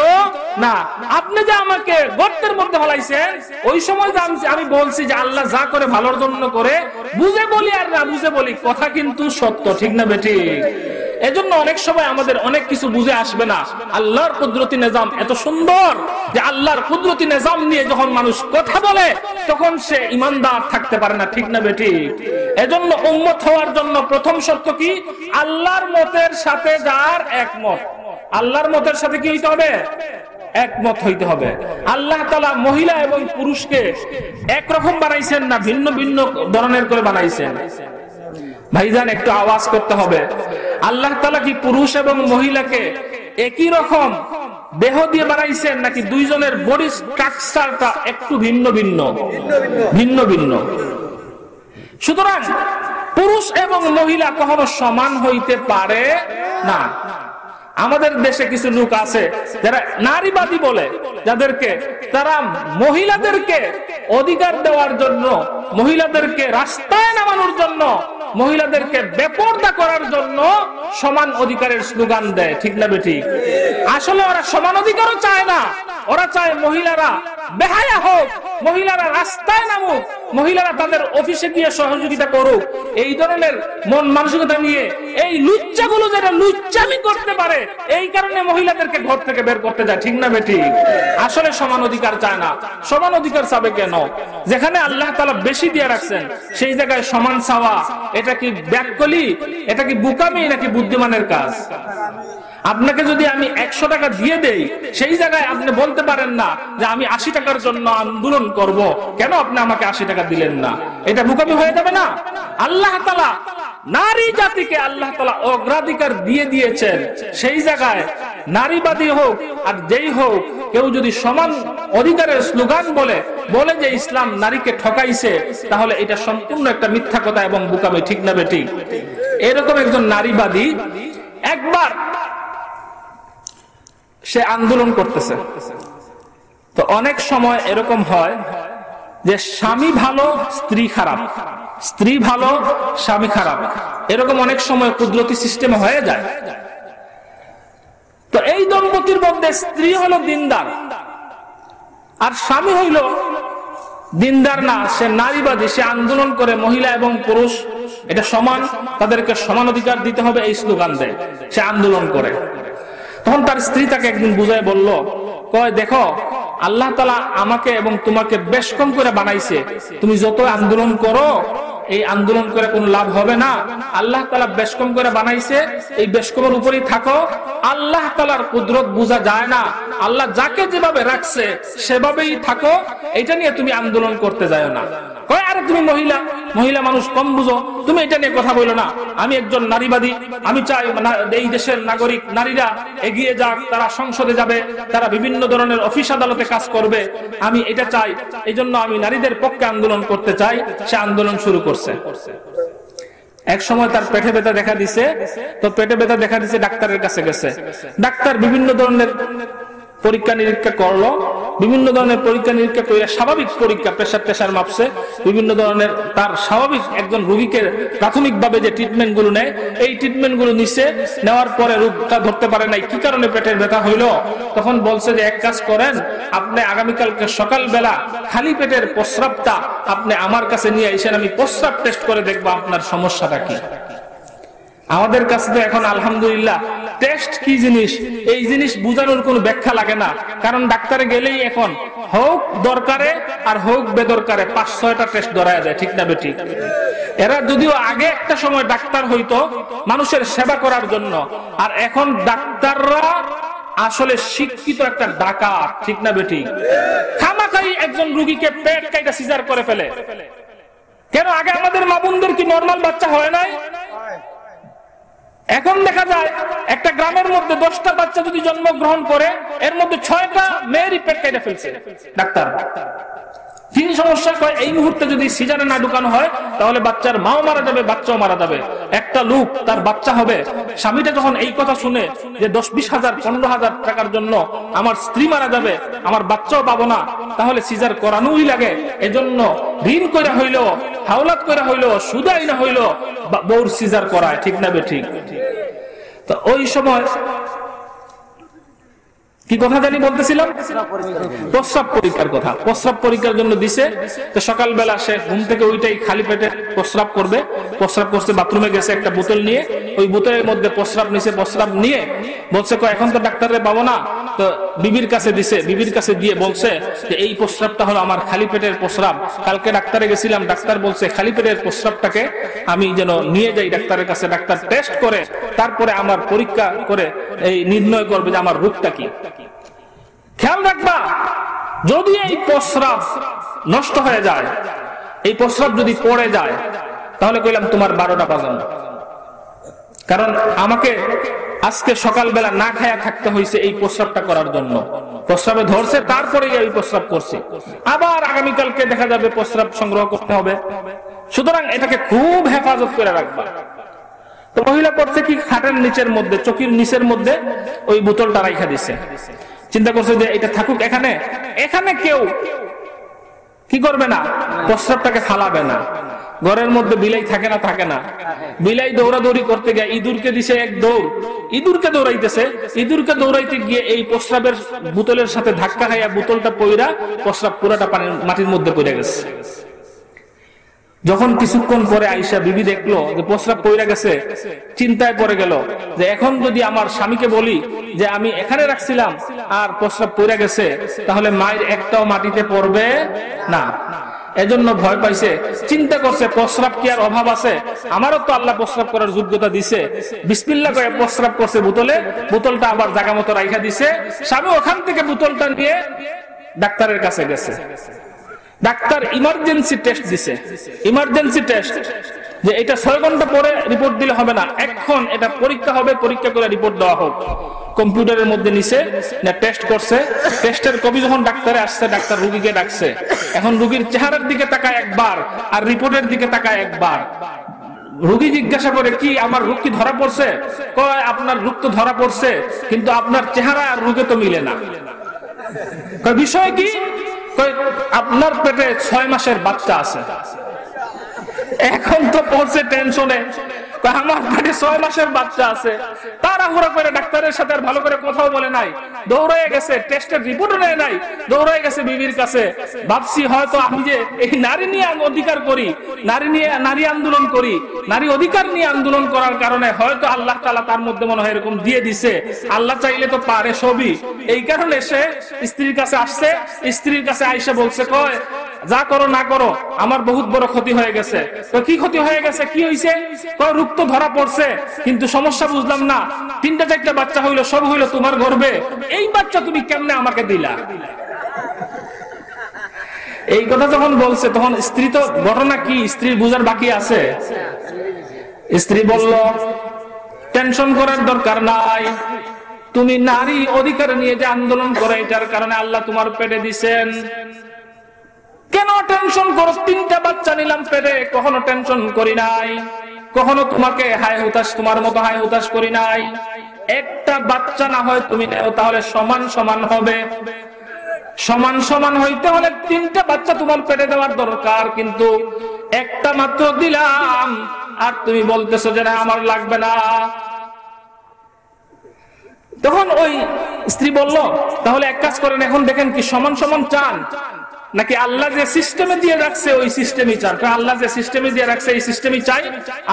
না। আপনি যে আমাকে গর্তের মধ্যে ফালাইছেন, ওই সময় আমি বলছি যে আল্লাহ যা করে ভালোর জন্য করে, বুঝে বলি আর না বুঝে বলি, কথা কিন্তু সত্য, ঠিক না বেটি? এজন্য অনেক সময় আমাদের অনেক কিছু বুঝে আসবে না। আল্লাহর কুদরতি নিজাম এত সুন্দর যে আল্লাহর কুদরতি নিজাম নিয়ে যখন মানুষ কথা বলে তখন সে ইমানদার থাকতে পারে না, ঠিক না বেটি? এজন্য উম্মত হওয়ার জন্য প্রথম শর্ত কি? আল্লাহর মতের সাথে যার একমত। আল্লাহর মতের সাথে কি হইতে হবে? একমত হইতে হবে। আল্লাহ তাআলা মহিলা এবং পুরুষকে একরকম বানাইছেন না, ভিন্ন ভিন্ন ধরনের করে বানাইছেন। ভাইজান একটু আওয়াজ করতে হবে। আল্লাহ তাআলা কি পুরুষ এবং মহিলাকে একই রকম দেহ দিয়ে বানাইছেন, নাকি দুইজনের বডি স্ট্রাকচারটা একটু ভিন্ন ভিন্ন? ভিন্ন ভিন্ন। সুতরাং পুরুষ এবং মহিলা কখনো সমান হইতে পারে না। আমাদের দেশে কিছু লোক আছে যারা নারীবাদী বলে, যাদেরকে তারা মহিলাদেরকে অধিকার দেওয়ার জন্য, মহিলাদেরকে রাস্তায় নামানোর জন্য, মহিলাদেরকে বেপরদা করার জন্য সমান অধিকারের স্লোগান দেয়, ঠিক না বেটি? আসলে ওরা সমান অধিকারও চায় না, ওরা চায় মহিলারা বেহায়া হোক, মহিলারা রাস্তায় নামুক, মহিলারা তাদের অফিসে গিয়ে সহযোগিতা করুক। এই ধরনের মন মানসিকতা নিয়ে এই লুচ্চাগুলো যারা লুচ্চামি করতে পারে, এই কারণে মহিলাদেরকে ঘর থেকে বের করতে যায়, ঠিক না বেটি? আসলে সমান অধিকার চায় না। সমান অধিকার চাবে কেন? যেখানে আল্লাহ তাআলা বেশি দিয়ে রাখছেন সেই জায়গায় সমান চাওয়া, এটা কি ব্যাককলি, এটা কি বুকামি, নাকি বুদ্ধিমানের কাজ? আপনাকে যদি আমি 100 টাকা দিয়ে দেই, সেই জায়গায় আপনি বলতে পারেন না যে আমি 80 টাকার জন্য আন্দোলন করব, কেন আপনি আমাকে 80 টাকা দিলেন না? এটা বুকামি হয়ে যাবে না? আল্লাহ তাআলা নারী জাতিকে আল্লাহ তাআলা অগ্রাধিকার দিয়ে দিয়েছেন, সেই জায়গায় নারীবাদী হোক আর যেই হোক, কেউ যদি সমান অধিকারের স্লোগান বলে যে ইসলাম নারীকে ঠকাইছে, তাহলে এটা সম্পূর্ণ একটা মিথ্যা কথা এবং বুকামি, ঠিক না বেটি? এরকম একজন নারীবাদী একবার সে আন্দোলন করতেছে। তো অনেক সময় এরকম হয় যে স্বামী ভালো স্ত্রী খারাপ, স্ত্রী ভালো স্বামী খারাপ, এরকম অনেক সময় কুদরতি সিস্টেম হয়ে যায়। তো এই দম্পতির মধ্যে স্ত্রী হলো দিনদার আর স্বামী হইল দিনদার না, সে নারীবাদী, সে আন্দোলন করে মহিলা এবং পুরুষ এটা সমান, তাদেরকে সমান অধিকার দিতে হবে, এই স্লোগান দেয়, সে আন্দোলন করে। তখন তার স্ত্রী তাকে একদিন বুঝায় বলল, কয় দেখো আল্লাহ তাআলা আমাকে এবং তোমাকে বেশ কম করে বানাইছে, তুমি যত আন্দোলন করো এই আন্দোলন করে কোনো লাভ হবে না। আল্লাহ তাআলা বেশ কম করে বানাইছে, এই বেশ কমের উপরেই থাকো। আল্লাহ তাআলার কুদরত বোঝা যায় না, আল্লাহ যাকে যেভাবে রাখছে সেভাবেই থাকো, এটা নিয়ে তুমি আন্দোলন করতে যাও না। কয় আরে তুমি মহিলা মানুষ, কম বুঝো, তুমি এটা নিয়ে কথা বলো না। আমি একজন নারীবাদী, আমি চাই এই দেশের নাগরিক নারীরা এগিয়ে যাক, তারা সংসদে যাবে, তারা বিভিন্ন ধরনের অফিস আদালতে কাজ করবে, আমি এটা চাই, এই জন্য আমি নারীদের পক্ষে আন্দোলন করতে চাই। সে আন্দোলন শুরু করছে। এক সময় তার পেটে ব্যথা দেখা দিছে, তো পেটে ব্যথা দেখা দিছে, ডাক্তারের কাছে গেছে। ডাক্তার বিভিন্ন ধরনের পরীক্ষা নিরীক্ষা করলো, বিভিন্ন ধরনের পরীক্ষা নিরীক্ষা করে স্বাভাবিক পরীক্ষা, প্রেসার মাপছে, বিভিন্ন ধরনের তার স্বাভাবিক একজন রোগীকে প্রাথমিকভাবে যে ট্রিটমেন্ট গুলো নেয়, এই ট্রিটমেন্ট গুলো নিচ্ছে। নেওয়ার পরে রোগটা ধরতে পারে নাই কি কারণে পেটের ব্যথা হইলো। তখন বলছে যে এক কাজ করেন, আপনি আগামীকালকে সকালবেলা খালি পেটের প্রস্রাবটা আপনি আমার কাছে নিয়ে এসেন, আমি প্রস্রাব টেস্ট করে দেখবো আপনার সমস্যাটা কি। আমাদের কাছে তো এখন আলহামদুলিল্লাহ টেস্ট কি জিনিস এই জিনিস বোঝানোর কোনো ব্যাখ্যা লাগে না, কারণ ডাক্তারে গেলেই এখন হোক দরকারে আর হোক বেদরকারে 5-6টা টেস্ট ধরায়া যায়, ঠিক না বেঠিক? এরা যদিও আগে একটা সময় ডাক্তার হইতো মানুষের সেবা করার জন্য, আর এখন ডাক্তাররা আসলে শিক্ষিত একটা ডাকাত, ঠিক না বেঠিক? খামাখাই একজন রোগীকে পেট কাইটা সিজার করে ফেলে। কেন? আগে আমাদের মা বোনদের কি নরমাল বাচ্চা হয় নাই? এখন দেখা যায় একটা গ্রামের মধ্যে 10টা বাচ্চা যদি জন্মগ্রহণ করে এর মধ্যে 6টা মেয়েরই পেট কেটে ফেলছে ডাক্তার। কি সমস্যা? এই মুহূর্তে যদি সিজারে না ঢুকানো হয় তাহলে বাচ্চার মাও মারা যাবে, বাচ্চাও মারা যাবে। একটা লোক তার বাচ্চা হবে, স্বামীটা যখন এই কথা শুনে যে 10-20 হাজার 15,000 টাকার জন্য আমার স্ত্রী মারা যাবে, আমার বাচ্চাও পাবো না, তাহলে সিজার করানোই লাগে। এজন্য ঋণ কইরা হইলো, হাওলাত কইরা হইলো, সুদাই না হইলো বউর সিজার করায়, ঠিক না বেঠিক? তো ওই সময় কি কথা জানি বলতেছিলাম, প্রস্রাব পরীক্ষার কথা। প্রস্রাব পরীক্ষার জন্য দিছে, তো সকালবেলা সে ঘুম থেকে ওইটাই খালি পেটে প্রস্রাব করবে। প্রস্রাব করতে বাথরুমে গেছে একটা বোতল নিয়ে, ওই বোতলের মধ্যে প্রস্রাব নিছে। প্রস্রাব নিয়ে বলছে এখন তো ডাক্তারে পাবো না, তো বিবির কাছে দিছে। বিবির কাছে দিয়ে বলছে যে এই প্রস্রাবটা হলো আমার খালি পেটের প্রস্রাব, কালকে ডাক্তারে গেছিলাম, ডাক্তার বলছে খালি পেটের প্রস্রাবটাকে আমি যেন নিয়ে যাই ডাক্তারের কাছে, ডাক্তার টেস্ট করে তারপরে আমার পরীক্ষা করে এই নির্ণয় করবে যে আমার রোগটা কি। খেয়াল রাখবা, যদি এই প্রস্রাব নষ্ট হয়ে যায়, এই প্রস্রাব যদি পড়ে যায়, তাহলে কইলাম তোমার 12টা বাজানো। কারণ আমাকে আজকে সকালবেলা না খায়া থাকতে হয়েছে এই প্রস্রাবটা করার জন্য। প্রস্রাবে ধরছে, তারপরে এই প্রস্রাব করছে, আবার আগামীকালকে দেখা যাবে প্রস্রাব সংগ্রহ করতে হবে। সুতরাং এটাকে খুব হেফাজত করে রাখবা। তো মহিলা করছে কি, খাটের নিচের মধ্যে, চকির নিচের মধ্যে ওই বোতলটা রাইখা দিছে। চিন্তা করছে যে এটা থাকুক এখানে, এখানে কেউ কি করবে না, প্রস্রাবটাকে ফালাবে না। ঘরের মধ্যে বিলাই থাকে না, থাকে না। বিলাই দৌড়াদৌড়ি করতে গিয়ে ইঁদুরকে দিছে এক দৌড়, ইঁদুরকে দৌড়াইতেছে। ইঁদুরকে দৌড়াইতে গিয়ে এই প্রস্রাবের বোতলের সাথে ধাক্কা খাইয়া বোতলটা পইরা প্রস্রাব পুরাটা মাটির মধ্যে পড়ে গেছে। যখন কিছুক্ষণ পরে আইসা বিবি দেখলো যে প্রস্রাব পইরা গেছে, চিন্তায় পড়ে গেল যে এখন যদি আমার স্বামীকে বলি যে আমি এখানে রাখছিলাম আর প্রস্রাব পইরা গেছে, তাহলে মায়ের একটাও মাটিতে পড়বে না। এজন্য ভয় পাইছে। চিন্তা করছে প্রস্রাব কি আর অভাব আছে, আমারও তো আল্লাহ প্রস্রাব করার যোগ্যতা দিছে। বিসমিল্লাহ করে প্রস্রাব করছে বোতলে, বোতলটা আবার জায়গা মতো রাইখা দিছে। স্বামী ওখান থেকে বোতলটা নিয়ে ডাক্তারের কাছে গেছে। ডাক্তার ইমার্জেন্সি টেস্ট দিছে। ইমার্জেন্সি টেস্ট যে এটা 6 ঘন্টা পরে রিপোর্ট দিলে হবে না, এখন এটা পরীক্ষা হবে, পরীক্ষা করে রিপোর্ট দেওয়া হোক। কম্পিউটারের মধ্যে নিছে, না টেস্ট করছে। টেস্টের কপি যখন ডাক্তারে আসছে, ডাক্তার রোগীকে ডাকছে। এখন রোগীর চেহারার দিকে তাকায় একবার, আর রিপোর্টের দিকে তাকায় একবার। রোগী জিজ্ঞাসা করে কি আমার রোগ কি ধরা পড়ছে? কয় আপনার রোগ তো ধরা পড়ছে, কিন্তু আপনার চেহারা আর রোগে তো মিলে না। কয় বিষয় কি? আপনার পেটে 6 মাসের বাচ্চা আছে। এখন তো পড়ছে টেনশনে, আমার পেটে 6 মাসের বাচ্চা আছে। তাড়াহুড়া করে ডাক্তারের সাথে আর ভালো করে কথাও বলে নাই, দৌড়ে গেছে, টেস্টের রিপোর্টও নেয় নাই, দৌড়ে গেছে বিবির কাছে। ভাবছি হয়তো আমি যে এই নারী নিয়ে অধিকার করি, নারী আন্দোলন করি, নারী অধিকার নিয়ে আন্দোলন করার কারণে হয়তো আল্লাহ তাআলা তার মধ্যে মনে হয় এরকম দিয়ে দিছে। আল্লাহ চাইলে তো পারে সবই। এই কারণে সে স্ত্রীর কাছে আসছে। স্ত্রীর কাছে আইসা বলছে, কয় যা করো না করো আমার বহুত বড় ক্ষতি হয়ে গেছে। তো কি ক্ষতি হয়ে গেছে, কি হয়েছে? কয় রোগ তো ধরা পড়ছে, কিন্তু সমস্যা বুঝলাম না, 3টা-4টা বাচ্চা হইলো, সব হইলো তোমার গর্ভে, এই বাচ্চা তুমি কেমনে আমাকে দিলা? এই কথা যখন বলছে তখন স্ত্রী তো, ঘটনা কি স্ত্রীর বুঝার বাকি আছে? স্ত্রী বলল টেনশন করার দরকার নাই, তুমি নারী অধিকার নিয়ে যে আন্দোলন করে এটার কারণে আল্লাহ তোমার পেটে দিছেন। কেন টেনশন করো? 3টা বাচ্চা নিলাম পেটে, কখনো টেনশন করি নাই, কখনো তোমাকে হায় হুতাশ, তোমার মতো হায় হুতাশ করি নাই। একটা বাচ্চা না হয় তুমি নেও, তাহলে সমান সমান হবে। সমান সমান হইতে হলে 3টা বাচ্চা তোমার পেটে দেওয়ার দরকার, কিন্তু একটা মাত্র দিলাম, আর তুমি বলতেছো যে না আমার লাগবে না। তখন ওই স্ত্রী বলল তাহলে এক কাজ করেন, এখন দেখেন কি সমান সমান চান, নাকি আল্লাহ যে সিস্টেমে দিয়ে রাখছে ওই সিস্টেমই চান? আল্লাহ যে সিস্টেমে দিয়ে রাখছে এই সিস্টেমই চাই,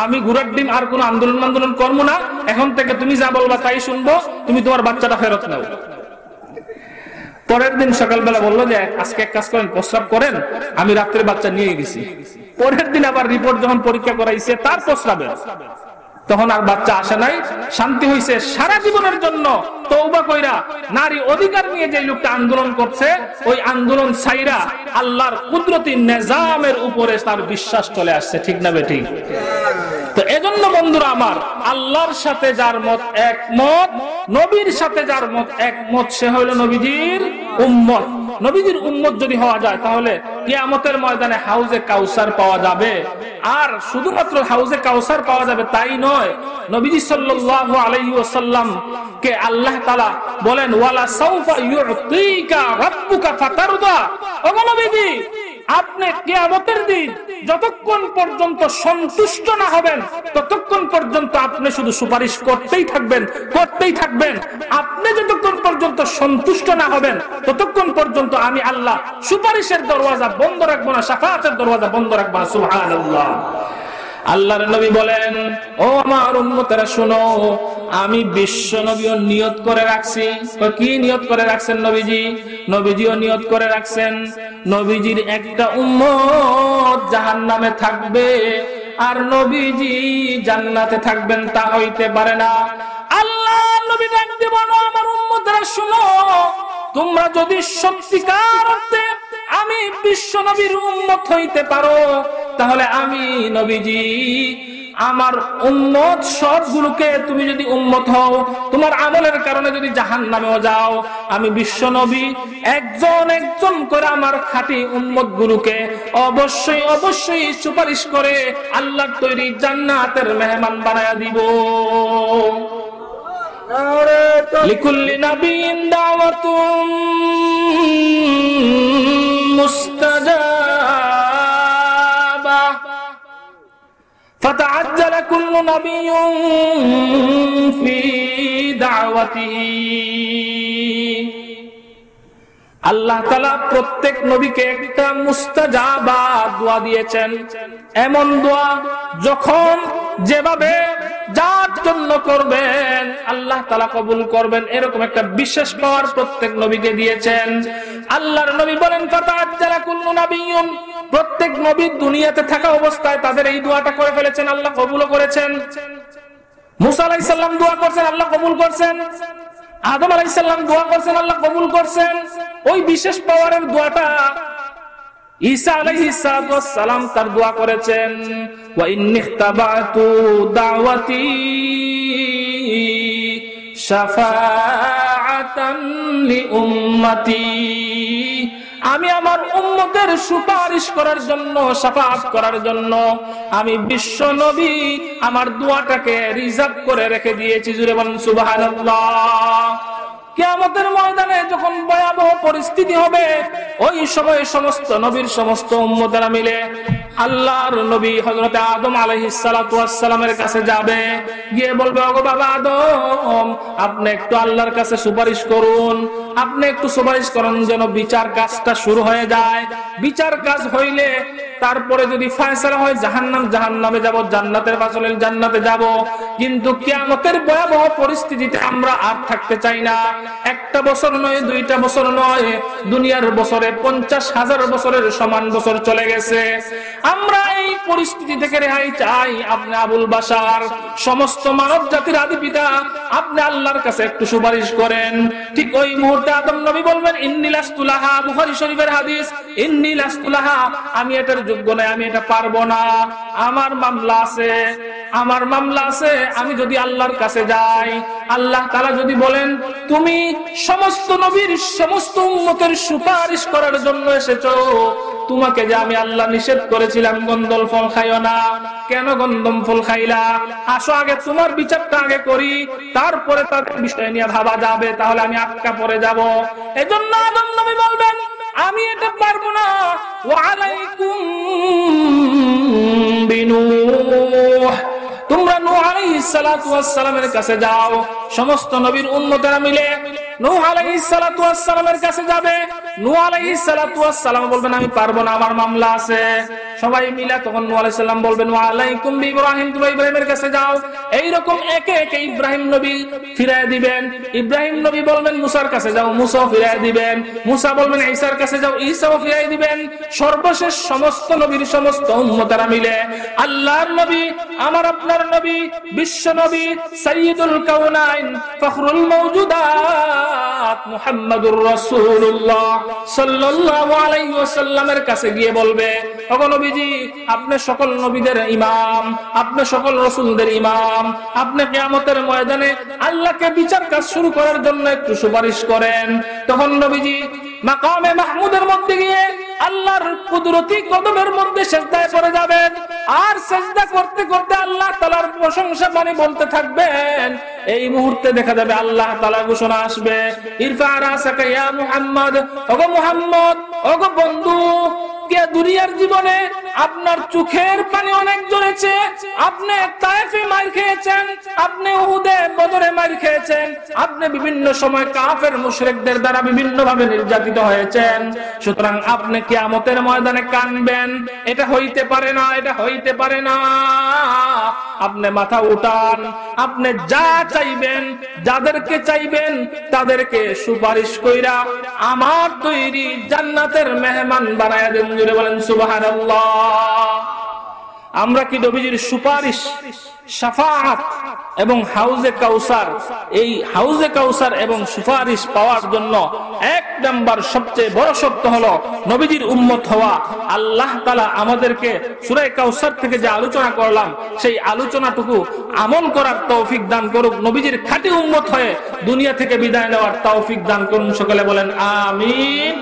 আমি ঘোড়ার ডিম আর কোন আন্দোলন করবো না, এখন থেকে তুমি যা বলবা তাই শুনবো, তুমি তোমার বাচ্চাটা ফেরত নাও। পরের দিন সকালবেলা বললো যে আজকে এক কাজ করেন, প্রস্রাব করেন, আমি রাত্রে বাচ্চা নিয়ে গেছি। পরের দিন আবার রিপোর্ট যখন পরীক্ষা করাইছে তার প্রস্রাবের, তখন আর বাচ্চা আসে নাই, শান্তি হইছে। সারা জীবনের জন্য তওবা কইরা নারী অধিকার নিয়ে যে লোকটা আন্দোলন করছে, ওই আন্দোলন ছাইরা আল্লাহর কুদরতি নিজামের উপরে তার বিশ্বাস চলে আসছে। ঠিক না বেঠিক? তো এজন্য বন্ধুরা আমার, আল্লাহর সাথে যার মত একমত, নবীর সাথে যার মত একমত, সে হইল নবীজির উম্মত। নবীজির উম্মত যদি হওয়া যায় তাহলে কিয়ামতের ময়দানে হাউজে কাউসার পাওয়া যাবে। আর শুধুমাত্র হাউজে কাউসার পাওয়া যাবে তাই নয়, নবীজি সাল্লাল্লাহু আলাইহি ওয়াসাল্লাম কে আল্লাহ তাআলা বলেন ওয়ালা সাউফা ইউতিকা রাব্বুকা ফাতারদা। ও নবীজি, আপনি কিয়ামতের দিন যতক্ষণ পর্যন্ত সন্তুষ্ট না হবেন ততক্ষণ পর্যন্ত আপনি শুধু সুপারিশ করতেই থাকবেন, করতেই থাকবেন। আপনি যতক্ষণ পর্যন্ত সন্তুষ্ট না হবেন ততক্ষণ পর্যন্ত আমি আল্লাহ সুপারিশের দরওয়াজা বন্ধ রাখবো না, শাফাআতের দরওয়াজা বন্ধ রাখবো না। সুবহানাল্লাহ। আল্লাহর নবী বলেন, ও আমার উম্মতেরা শুনো, আমি বিশ্ব নবীও নিয়ত করে রাখছি। কি নিয়ত করে রাখছেন নবীজি? নবীজিও নিয়ত করে রাখছেন নবীজির একটা উম্মত জাহান্নামে থাকবে আর নবীজি জান্নাতে থাকবেন, তা হইতে পারে না। আল্লাহ নবী ডাক দিয়ে বলো, আমার উম্মতেরা শুনো, তোমরা যদি সত্যিকার অর্থে আমি বিশ্ব নবীর উম্মত হইতে পারো, তাহলে আমি নবীজি আমার উম্মত সবগুলোকে, তুমি যদি উম্মত হও, তোমার আমলের কারণে যদি জাহান্নামেও যাও, আমি বিশ্ব নবী একজন একজন করে আমার খাঁটি উম্মত গুলোকে অবশ্যই অবশ্যই সুপারিশ করে আল্লাহর তৈরি জান্নাতের মেহমান বানায়া দিব। লিকুল্লি নাবিয়্যিন দাওয়াতুন মুস্তাজাবা ফাতাআজ্জাল কুল্লু নাবিয়্যিন ফি দাওয়াতিহি। আল্লাহ তাআলা প্রত্যেক নবীকে একটা মুস্তাজাবা দোয়া দিয়েছেন, এমন দোয়া যখন যেভাবে যার জন্য করবেন আল্লাহ তাআলা কবুল করবেন, এরকম একটা বিশেষ পাওয়ার প্রত্যেক নবীকে দিয়েছেন। আল্লাহর নবী বলেন ফাতাআজ্জালা কুল্লু নাবিয়্যিন, প্রত্যেক নবী দুনিয়াতে থাকা অবস্থায় তাদের এই দোয়াটা করে ফেলেছেন, আল্লাহ কবুলও করেছেন। মুসা আলাইহিস সালাম দোয়া করছেন, আল্লাহ কবুল করছেন। আদম আলাইহিস সালাম দোয়া করছেন, আল্লাহ কবুল করছেন। ওই বিশেষ পাওয়ারের দোয়াটা ঈসা আলাইহিস সালাম তার দোয়া করেছেন, ওয়া ইন্নিখতাবাতু দাওয়াতি শাফাআতান লি উম্মতি, আমি আমার উম্মতের সুপারিশ করার জন্য, শাফাআত করার জন্য আমি বিশ্ব নবী আমার দোয়াটাকে রিজার্ভ করে রেখে দিয়েছি। জুরে বলেন সুবহানাল্লাহ। কিয়ামতের ময়দানে যখন ভয়াবহ পরিস্থিতি হবে, ওই সময় সমস্ত নবীর সমস্ত উম্মতেরা মিলে আল্লাহর নবী হযরত আদম আলাইহিস সালাতু ওয়াস সালামের কাছে যাবে, গিয়ে বলবে, ওগো বাবা আদম, আপনি একটু আল্লাহর কাছে সুপারিশ করুন, আপনি একটু সুপারিশ করুন যেন বিচার কাজটা শুরু হয়ে যায়। বিচার কাজ হইলে তারপরে যদি ফয়সালা হয় জাহান্নাম, জাহান্নামে যাব, জান্নাতের পাশে জান্নাতে যাব। কিন্তু কিয়ামতের ভয়াবহ পরিস্থিতিতে আমরা আর থাকতে চাই না। একটা বছর নয়, দুইটা বছর নয়, দুনিয়ার বছরে 50,000 বছরের সমান বছর চলে গেছে। আমরা এই পরিস্থিতি থেকে রেহাই চাই। আপনি আবুল বাশার, সমস্ত মানব জাতির আদি পিতা, আপনি আল্লাহর কাছে একটু সুপারিশ করেন। ঠিক ওই মুহূর্তে আদম নবী বলবেন, ইন্নী লাস্তু লাহা, বুখারী শরীফের হাদিস, ইন্নী লাস্তু লাহা, আমি এটার যোগ্য নই, আমি এটা পারবো না, আমার মামলা আছে, আমার মামলা আছে। আমি যদি আল্লাহর কাছে যাই, আল্লাহ তাআলা যদি বলেন তুমি সমস্ত নবীর সমস্ত উম্মতের সুপারিশ করার জন্য এসেছো, তোমাকে যে আমি আল্লাহ নিষেধ করেছিলাম গন্ধম ফল খাইও না, কেন গন্ধম ফল খাইলা? আসো আগে তোমার বিচারটা আগে করি, তারপরে তাদের বিষয় নিয়ে ভাবা যাবে, তাহলে আমি আটকা পড়ে যাব। এজন্য আদম নবী বলবেন, আমি এটা পারবো না। ওয়া আলাইকুম বিনূহ, তোমরা নূহ আলাইহিস সালাতু ওয়াস সালামের কাছে যাও। সমস্ত নবীর উম্মতেরা মিলে নূহ আলাইহিস সালাতু ওয়াস সালামের কাছে যাবে, নূহ আলাইহিস সালাতু ওয়াস সালাম বলবেন আমি পারবো না, আমার মামলা আছে। সবাই মিলে তখন নূহ আলাইহিস সালাম বলবেন ওয়া আলাইকুম বিইব্রাহিম, তোমরা ইব্রাহিমের কাছে যাও। এই রকম একে একে ইব্রাহিম নবী ফিরায় দিবেন। ইব্রাহিম নবী বলবেন মুসার কাছে যাও, মুসা ফিরায় দিবেন। মুসা বলবেন ঈসার কাছে যাও, ঈসাও ফিরায় দিবেন। সর্বশেষ সমস্ত নবীর সমস্ত উম্মতেরা মিলে আল্লাহর নবী, আমার আপনার নবী, বিশ্ব নবী, সাইয়্যিদুল কাউনাইন, ফখরুল মাওজুদাত মুহাম্মাদুর রাসূলুল্লাহ সাল্লাল্লাহু আলাইহি ওয়াসাল্লামের কাছে গিয়ে বলবে, ওগো নবীজি, আপনি সকল নবীদের ইমাম, আপনি সকল রাসূলদের ইমাম, আপনি কিয়ামতের ময়দানে আল্লাহকে বিচার কাজ শুরু করার জন্য একটু সুপারিশ করেন। তখন নবীজি মাকামে মাহমুদের মধ্যে গিয়ে আল্লাহর কুদরতি কদমের মধ্যে সিজদায় পড়ে যাবেন। আর সিজদা করতে করতে আল্লাহ তাআলার প্রশংসা বাণী বলতে থাকবেন। এই মুহূর্তে দেখা যাবে আল্লাহ তাআলা ঘোষণা আসবে, ইরফা রাসাকা ইয়া মুহাম্মদ, ওগো মুহাম্মদ, ওগো বন্ধু, কে দুনিয়ার জীবনে আপনার চোখের পানি অনেক ঝরেছে, আপনি তায়েফে মার খেয়েছেন, আপনি উহুদে বদরে মার খেয়েছেন, আপনি বিভিন্ন সময় কাফের মুশরিকদের দ্বারা বিভিন্ন ভাবে নির্যাতিত হয়েছেন। সুতরাং আপনি কিয়ামতের ময়দানে কাঁদবেন, এটা হইতে পারে না, এটা হইতে পারে না। আপনি মাথা উঠান, আপনি যা চাইবেন, যাদেরকে চাইবেন তাদেরকে সুপারিশ কইরা আমার তৈরি জান্নাতের মেহমান বানায়া দেন। জোরে বলেন সুবহানাল্লাহ। আমরা কি নবীজির সুপারিশ, শাফাআত এবং হাউজে কাউসার, এই হাউজে কাউসার এবং সুপারিশ পাওয়ার জন্য এক নাম্বার সবচেয়ে বড় শর্ত হলো নবীজির উম্মত হওয়া। আল্লাহ তাআলা আমাদেরকে সূরা কাউসার থেকে যে আলোচনা করলাম সেই আলোচনাটুকু আমল করার তৌফিক দান করুক, নবীজির খাঁটি উম্মত হয়ে দুনিয়া থেকে বিদায় নেওয়ার তৌফিক দান করুন। সকলে বলেন আমিন।